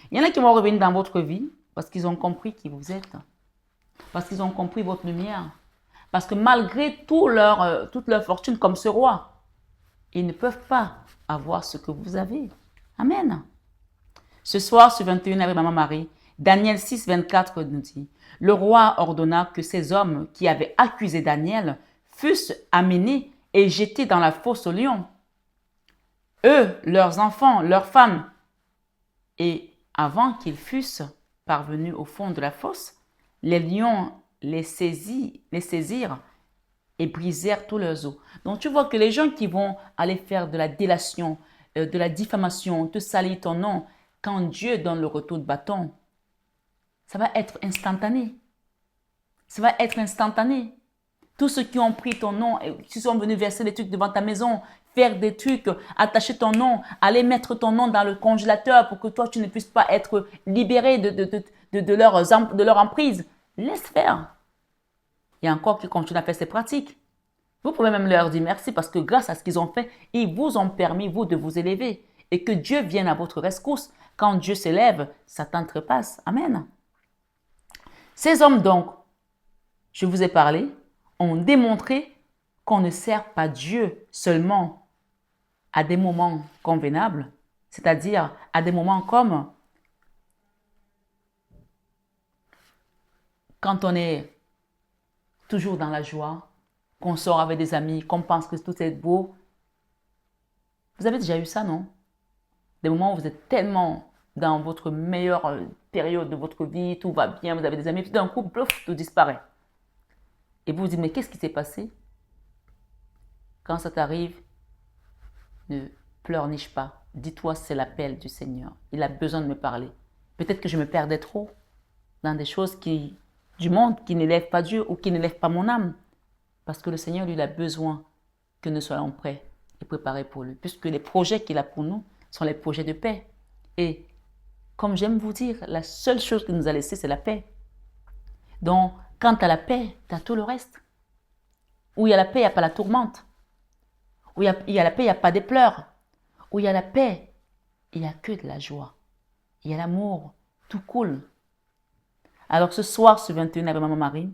Il y en a qui vont revenir dans votre vie parce qu'ils ont compris qui vous êtes. Parce qu'ils ont compris votre lumière. Parce que malgré toute leur fortune comme ce roi, ils ne peuvent pas avoir ce que vous avez. Amen. Ce soir, sur 21 avec Maman Marie, Daniel 6, 24 nous dit, « Le roi ordonna que ces hommes qui avaient accusé Daniel fussent amenés et jetés dans la fosse aux lions. Eux, leurs enfants, leurs femmes. Et avant qu'ils fussent parvenus au fond de la fosse, les lions les saisirent et brisèrent tous leurs os. Donc tu vois que les gens qui vont aller faire de la délation, de la diffamation, te salir ton nom, quand Dieu donne le retour de bâton, ça va être instantané. Ça va être instantané. Tous ceux qui ont pris ton nom, qui sont venus verser des trucs devant ta maison, faire des trucs, attacher ton nom, aller mettre ton nom dans le congélateur pour que toi, tu ne puisses pas être libéré de leur emprise. Laisse faire. Il y a encore qui continuent à faire ces pratiques. Vous pouvez même leur dire merci parce que grâce à ce qu'ils ont fait, ils vous ont permis, vous, de vous élever. Et que Dieu vienne à votre rescousse. Quand Dieu s'élève, Satan trépasse. Amen. Ces hommes donc, je vous ai parlé, ont démontré qu'on ne sert pas Dieu seulement à des moments convenables, c'est-à-dire à des moments comme quand on est toujours dans la joie, qu'on sort avec des amis, qu'on pense que tout est beau. Vous avez déjà eu ça, non? Des moments où vous êtes tellement dans votre meilleure période de votre vie, tout va bien, vous avez des amis, puis d'un coup, plouf, tout disparaît. Et vous vous dites, mais qu'est-ce qui s'est passé? Quand ça t'arrive, ne pleurniche pas. Dis-toi, c'est l'appel du Seigneur. Il a besoin de me parler. Peut-être que je me perdais trop dans des choses du monde qui n'élèvent pas Dieu ou qui n'élèvent pas mon âme. Parce que le Seigneur, lui, il a besoin que nous soyons prêts et préparés pour lui. Puisque les projets qu'il a pour nous sont les projets de paix. Et comme j'aime vous dire, la seule chose qu'il nous a laissée, c'est la paix. Donc, quand tu as la paix, tu as tout le reste. Où il y a la paix, il n'y a pas la tourmente. Où il y a la paix, il n'y a pas des pleurs. Où il y a la paix, il n'y a que de la joie. Il y a l'amour, tout coule. Alors ce soir, ce 21 avec Maman Marie,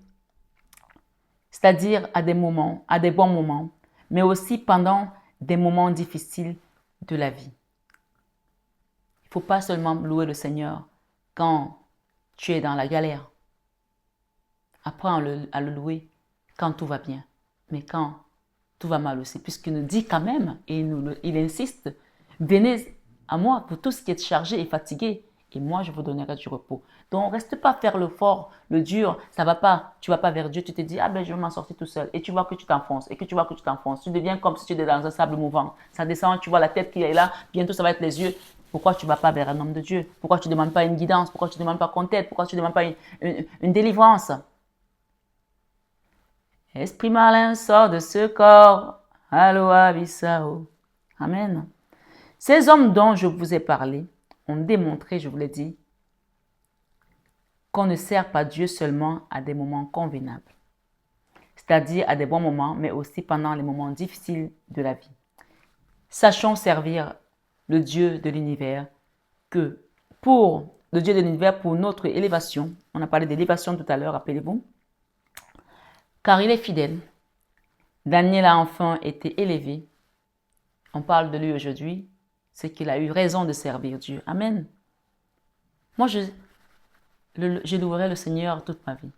c'est-à-dire à des moments, à des bons moments, mais aussi pendant des moments difficiles de la vie. Il ne faut pas seulement louer le Seigneur quand tu es dans la galère. Apprends à le louer quand tout va bien, mais quand tout va mal aussi, puisqu'il nous dit quand même, et il insiste, venez à moi pour tout ce qui est chargé et fatigué, et moi je vous donnerai du repos. Donc reste pas faire le fort, le dur, ça va pas, tu vas pas vers Dieu, tu te dis, ah ben je vais m'en sortir tout seul, et tu vois que tu t'enfonces, et que tu vois que tu t'enfonces, tu deviens comme si tu étais dans un sable mouvant, ça descend, tu vois la tête qui est là, bientôt ça va être les yeux. Pourquoi tu ne vas pas vers un homme de Dieu? Pourquoi tu ne demandes pas une guidance? Pourquoi tu ne demandes pas qu'on t'aide? Pourquoi tu ne demandes pas une délivrance? Esprit malin, sort de ce corps. Aloha Bissao. Amen. Ces hommes dont je vous ai parlé ont démontré, je vous l'ai dit, qu'on ne sert pas Dieu seulement à des moments convenables, c'est-à-dire à des bons moments, mais aussi pendant les moments difficiles de la vie. Sachons servir le Dieu de l'univers pour notre élévation. On a parlé d'élévation tout à l'heure, rappelez-vous. Car il est fidèle. Daniel a enfin été élevé. On parle de lui aujourd'hui. C'est qu'il a eu raison de servir Dieu. Amen. Moi, je louerai le Seigneur toute ma vie.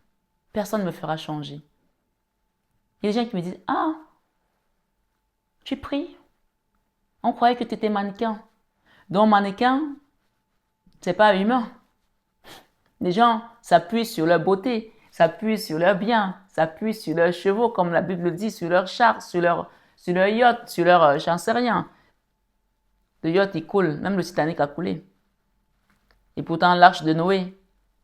Personne ne me fera changer. Il y a des gens qui me disent, ah, tu pries. On croyait que tu étais mannequin. Donc, mannequin, c'est pas humain. Les gens s'appuient sur leur beauté, s'appuient sur leur bien, s'appuient sur leurs chevaux, comme la Bible le dit, sur leurs chars, sur leur yacht, sur leur, j'en sais rien. Le yacht, il coule, même le Titanic a coulé. Et pourtant, l'arche de Noé,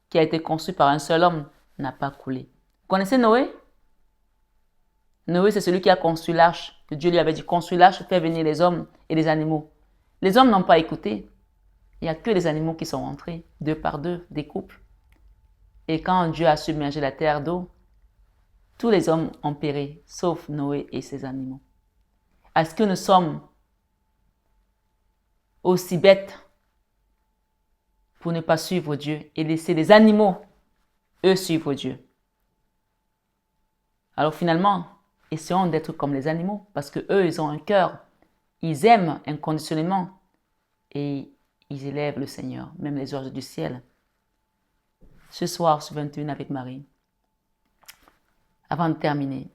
qui a été conçue par un seul homme, n'a pas coulé. Vous connaissez Noé? Noé, c'est celui qui a construit l'arche, que Dieu lui avait dit, construis l'arche, fais venir les hommes et les animaux. Les hommes n'ont pas écouté. Il n'y a que les animaux qui sont rentrés, deux par deux, des couples. Et quand Dieu a submergé la terre d'eau, tous les hommes ont péri, sauf Noé et ses animaux. Est-ce que nous sommes aussi bêtes pour ne pas suivre Dieu et laisser les animaux, eux, suivre Dieu? Alors finalement, essayons d'être comme les animaux, parce que eux, ils ont un cœur, ils aiment inconditionnellement et ils élèvent le Seigneur, même les anges du ciel. Ce soir, ce 21 avec Marie, avant de terminer,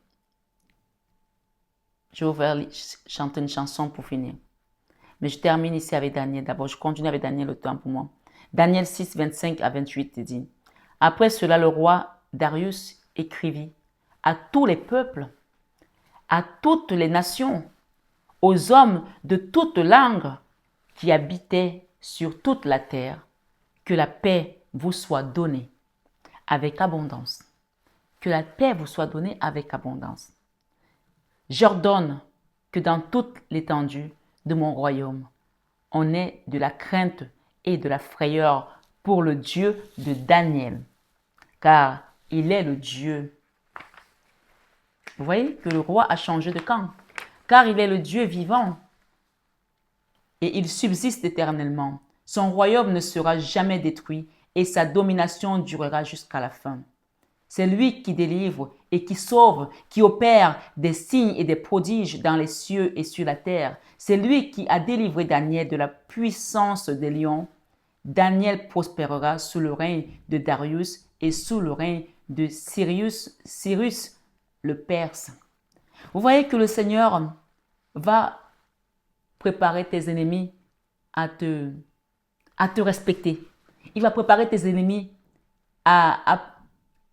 je vais chanter une chanson pour finir. Mais je termine ici avec Daniel. D'abord, je continue avec Daniel le temps pour moi. Daniel 6, 25 à 28 dit, « Après cela, le roi Darius écrivit à tous les peuples à toutes les nations, aux hommes de toutes langues qui habitaient sur toute la terre, que la paix vous soit donnée avec abondance. Que la paix vous soit donnée avec abondance. J'ordonne que dans toute l'étendue de mon royaume, on ait de la crainte et de la frayeur pour le Dieu de Daniel, car il est le Dieu. Vous voyez que le roi a changé de camp, car il est le Dieu vivant et il subsiste éternellement. Son royaume ne sera jamais détruit et sa domination durera jusqu'à la fin. C'est lui qui délivre et qui sauve, qui opère des signes et des prodiges dans les cieux et sur la terre. C'est lui qui a délivré Daniel de la puissance des lions. Daniel prospérera sous le règne de Darius et sous le règne de Cyrus le Perse. Vous voyez que le Seigneur va préparer tes ennemis à te respecter. Il va préparer tes ennemis à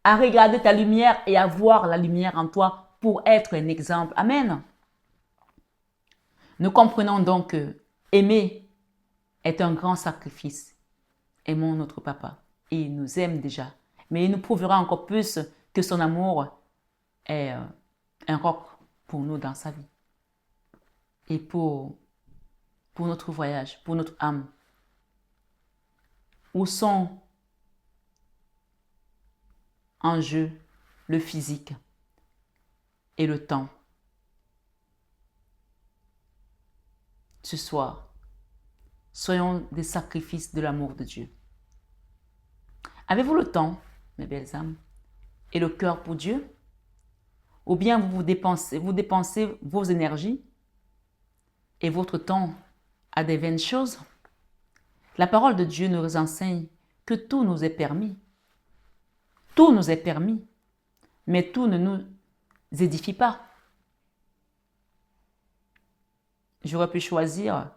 regarder ta lumière et à voir la lumière en toi pour être un exemple. Amen. Nous comprenons donc que aimer est un grand sacrifice. Aimons notre papa. Et il nous aime déjà. Mais il nous prouvera encore plus que son amour est un roc pour nous dans sa vie. Et pour notre voyage, pour notre âme. Où sont en jeu le physique et le temps? Ce soir, soyons des sacrifices de l'amour de Dieu. Avez-vous le temps, mes belles âmes, et le cœur pour Dieu? Ou bien vous dépensez vos énergies et votre temps à des vaines choses? La parole de Dieu nous enseigne que tout nous est permis. Tout nous est permis, mais tout ne nous édifie pas. J'aurais pu choisir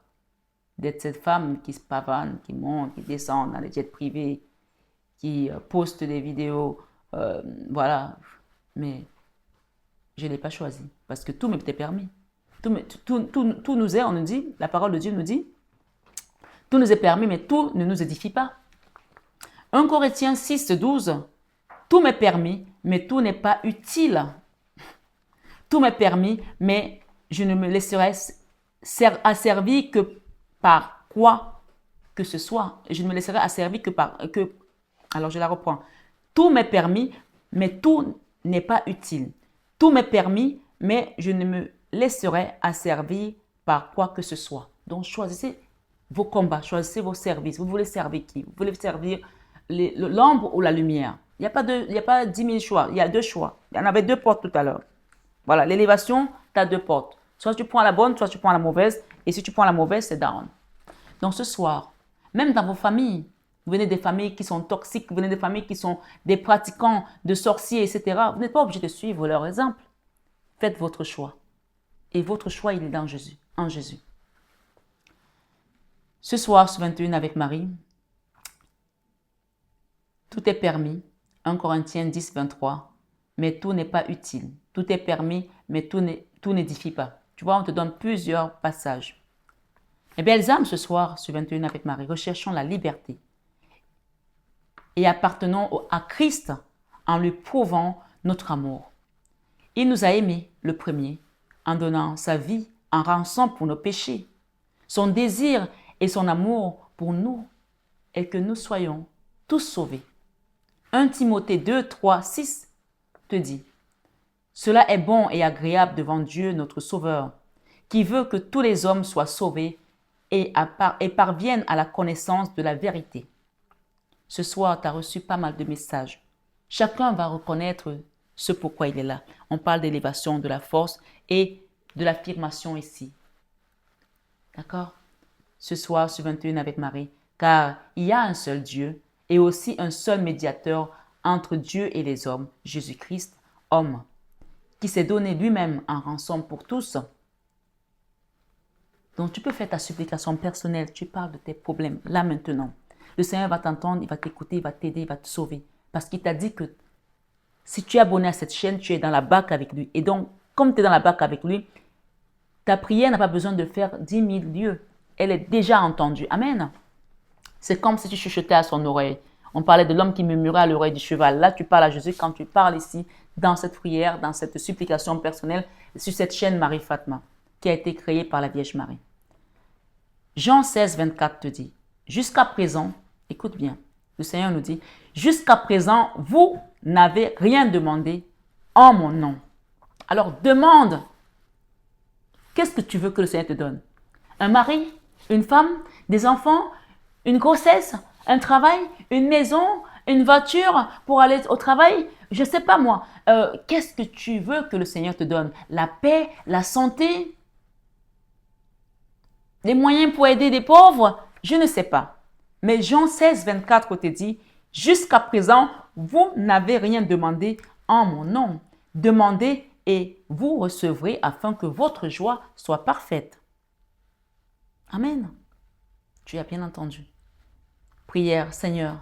d'être cette femme qui se pavane, qui monte, qui descend dans les jets privés, qui poste des vidéos, voilà. Mais je ne l'ai pas choisi parce que tout m'était permis. Tout nous est, on nous dit, la parole de Dieu nous dit, tout nous est permis, mais tout ne nous édifie pas. 1 Corinthiens 6, 12, tout m'est permis, mais tout n'est pas utile. Tout m'est permis, mais je ne me laisserai asservir que par quoi que ce soit. Je ne me laisserai asservir que par... alors je la reprends. Tout m'est permis, mais tout n'est pas utile. Tout m'est permis, mais je ne me laisserai asservir par quoi que ce soit. Donc choisissez vos combats, choisissez vos services. Vous voulez servir qui? Vous voulez servir l'ombre ou la lumière? Il n'y a pas 10 000 choix, il y a 2 choix. Il y en avait 2 portes tout à l'heure. Voilà, l'élévation, tu as 2 portes. Soit tu prends la bonne, soit tu prends la mauvaise. Et si tu prends la mauvaise, c'est down. Donc ce soir, même dans vos familles, vous venez des familles qui sont toxiques, vous venez des familles qui sont des pratiquants de sorciers, etc. Vous n'êtes pas obligé de suivre leur exemple. Faites votre choix. Et votre choix, il est dans Jésus, en Jésus. Ce soir, sur 21 avec Marie, tout est permis. 1 Corinthiens 10, 23. Mais tout n'est pas utile. Tout est permis, mais tout n'édifie pas. Tu vois, on te donne plusieurs passages. Eh bien, âmes, ce soir, sur 21 avec Marie, recherchons la liberté et appartenons à Christ en lui prouvant notre amour. Il nous a aimés, le premier, en donnant sa vie en rançon pour nos péchés. Son désir et son amour pour nous est que nous soyons tous sauvés. 1 Timothée 2, 3, 6 te dit « Cela est bon et agréable devant Dieu notre Sauveur, qui veut que tous les hommes soient sauvés et parviennent à la connaissance de la vérité. » Ce soir, tu as reçu pas mal de messages. Chacun va reconnaître ce pourquoi il est là. On parle d'élévation, de la force et de l'affirmation ici. D'accord? Ce soir, sur 21 avec Marie, car il y a un seul Dieu et aussi un seul médiateur entre Dieu et les hommes, Jésus-Christ, homme, qui s'est donné lui-même en rançon pour tous. Donc, tu peux faire ta supplication personnelle. Tu parles de tes problèmes là maintenant. Le Seigneur va t'entendre, il va t'écouter, il va t'aider, il va te sauver. Parce qu'il t'a dit que si tu es abonné à cette chaîne, tu es dans la barque avec lui. Et donc, comme tu es dans la barque avec lui, ta prière n'a pas besoin de faire 10 000 lieues. Elle est déjà entendue. Amen. C'est comme si tu chuchotais à son oreille. On parlait de l'homme qui murmurait à l'oreille du cheval. Là, tu parles à Jésus quand tu parles ici, dans cette prière, dans cette supplication personnelle, sur cette chaîne Marie-Fatma, qui a été créée par la Vierge Marie. Jean 16, 24 te dit, jusqu'à présent, écoute bien, le Seigneur nous dit, jusqu'à présent, vous n'avez rien demandé en mon nom. Alors demande, qu'est-ce que tu veux que le Seigneur te donne? Un mari, une femme, des enfants, une grossesse, un travail, une maison, une voiture pour aller au travail? Je ne sais pas moi. Qu'est-ce que tu veux que le Seigneur te donne? La paix, la santé? Les moyens pour aider des pauvres? Je ne sais pas. Mais Jean 16, 24 te dit, jusqu'à présent, vous n'avez rien demandé en mon nom. Demandez et vous recevrez afin que votre joie soit parfaite. Amen. Tu as bien entendu. Prière, Seigneur,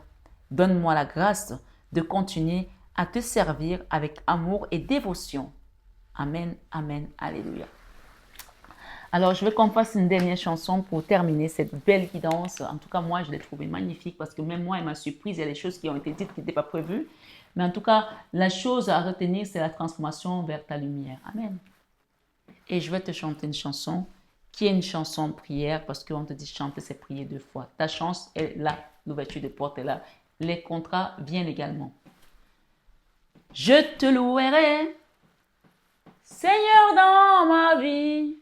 donne-moi la grâce de continuer à te servir avec amour et dévotion. Amen, amen, alléluia. Alors, je veux qu'on fasse une dernière chanson pour terminer cette belle guidance. En tout cas, moi, je l'ai trouvée magnifique parce que même moi, elle m'a surprise. Il y a des choses qui ont été dites qui n'étaient pas prévues. Mais en tout cas, la chose à retenir, c'est la transformation vers ta lumière. Amen. Et je vais te chanter une chanson qui est une chanson prière parce qu'on te dit chanter, c'est prier 2 fois. Ta chance est là, l'ouverture des portes est là. Les contrats viennent également. Je te louerai, Seigneur, dans ma vie.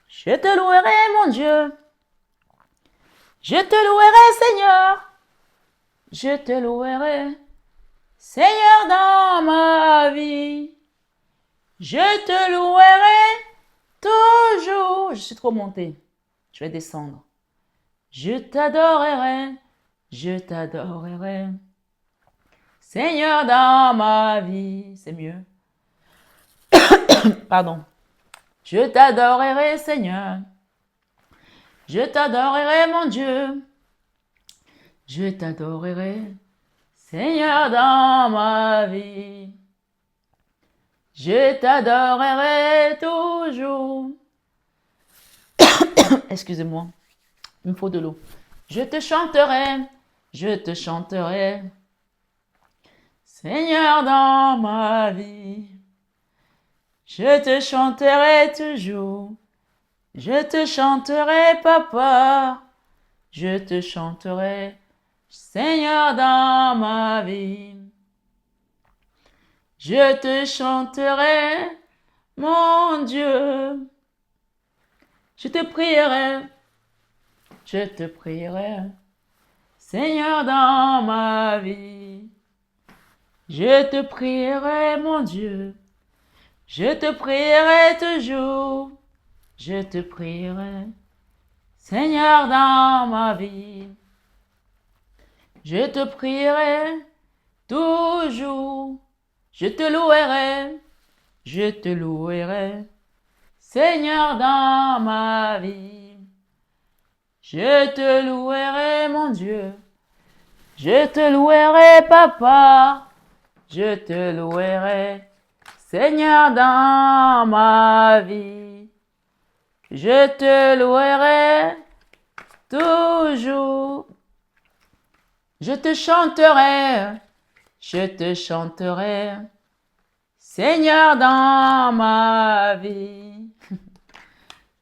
Je te louerai, mon Dieu. Je te louerai, Seigneur. Je te louerai, Seigneur, dans ma vie. Je te louerai toujours. Je suis trop montée. Je vais descendre. Je t'adorerai. Je t'adorerai. Seigneur, dans ma vie. C'est mieux. Pardon. Je t'adorerai, Seigneur. Je t'adorerai, mon Dieu. Je t'adorerai, Seigneur, dans ma vie. Je t'adorerai toujours. Excusez-moi, il me faut de l'eau. Je te chanterai, Seigneur, dans ma vie. Je te chanterai toujours. Je te chanterai, Papa. Je te chanterai, Seigneur, dans ma vie. Je te chanterai, mon Dieu. Je te prierai, Seigneur, dans ma vie. Je te prierai, mon Dieu. Je te prierai toujours. Je te prierai, Seigneur, dans ma vie. Je te prierai toujours. Je te louerai, Seigneur, dans ma vie. Je te louerai, mon Dieu. Je te louerai, Papa. Je te louerai, Seigneur, dans ma vie. Je te louerai toujours. Je te chanterai, Seigneur, dans ma vie.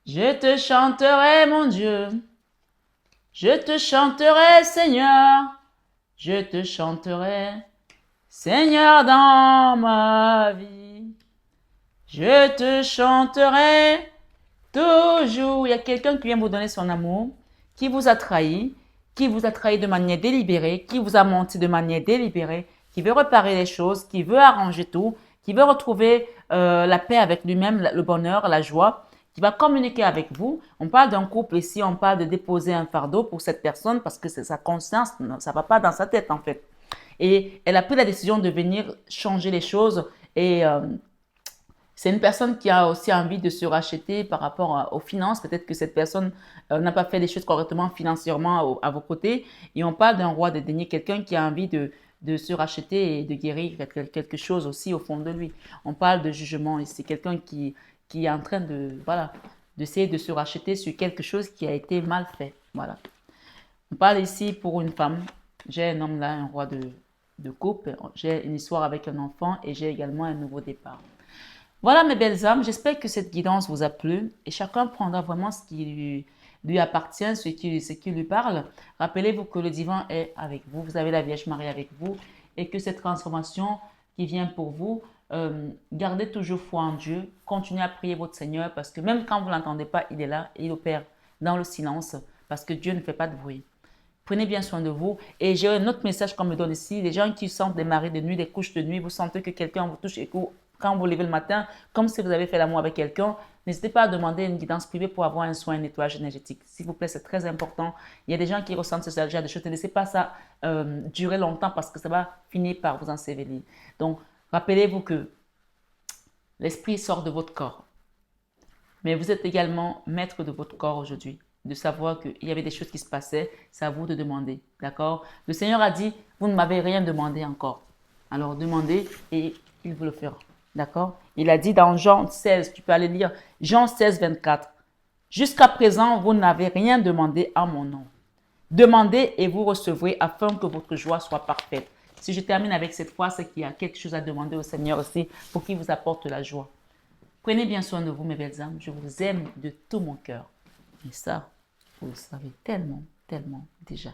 Je te chanterai, mon Dieu. Je te chanterai, Seigneur. Je te chanterai, Seigneur, dans ma vie. Je te chanterai toujours. Il y a quelqu'un qui vient vous donner son amour, qui vous a trahi de manière délibérée, qui vous a menti de manière délibérée, qui veut réparer les choses, qui veut arranger tout, qui veut retrouver la paix avec lui-même, le bonheur, la joie, qui va communiquer avec vous. On parle d'un couple ici, on parle de déposer un fardeau pour cette personne parce que c'est sa conscience, ça ne va pas dans sa tête en fait. Et elle a pris la décision de venir changer les choses et c'est une personne qui a aussi envie de se racheter par rapport aux finances. Peut-être que cette personne n'a pas fait les choses correctement financièrement à vos côtés. Et on parle d'un roi de deniers, quelqu'un qui a envie de se racheter et de guérir quelque chose aussi au fond de lui. On parle de jugement et c'est quelqu'un qui est en train de, voilà, d'essayer de se racheter sur quelque chose qui a été mal fait. Voilà. On parle ici pour une femme. J'ai un homme là, un roi de coupe. J'ai une histoire avec un enfant et j'ai également un nouveau départ. Voilà mes belles âmes, j'espère que cette guidance vous a plu et chacun prendra vraiment ce qui lui appartient, ce qui lui parle. Rappelez-vous que le divin est avec vous, vous avez la Vierge Marie avec vous et que cette transformation qui vient pour vous, gardez toujours foi en Dieu, continuez à prier votre Seigneur parce que même quand vous ne l'entendez pas, il est là et il opère dans le silence parce que Dieu ne fait pas de bruit. Prenez bien soin de vous. Et j'ai un autre message qu'on me donne ici. Les gens qui sentent des marées de nuit, des couches de nuit, vous sentez que quelqu'un vous touche et que quand vous levez le matin, comme si vous avez fait l'amour avec quelqu'un, n'hésitez pas à demander une guidance privée pour avoir un soin, un nettoyage énergétique. S'il vous plaît, c'est très important. Il y a des gens qui ressentent ce genre de choses. Ne laissez pas ça durer longtemps parce que ça va finir par vous ensevelir. Donc, rappelez-vous que l'esprit sort de votre corps. Mais vous êtes également maître de votre corps aujourd'hui, de savoir qu'il y avait des choses qui se passaient, c'est à vous de demander, d'accord? Le Seigneur a dit, vous ne m'avez rien demandé encore. Alors demandez et il vous le fera, d'accord? Il a dit dans Jean 16, tu peux aller lire Jean 16, 24. Jusqu'à présent, vous n'avez rien demandé à mon nom. Demandez et vous recevrez afin que votre joie soit parfaite. Si je termine avec cette phrase, c'est qu'il y a quelque chose à demander au Seigneur aussi pour qu'il vous apporte la joie. Prenez bien soin de vous, mes belles âmes. Je vous aime de tout mon cœur. Et ça, vous le savez tellement, tellement déjà.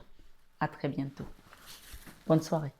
À très bientôt. Bonne soirée.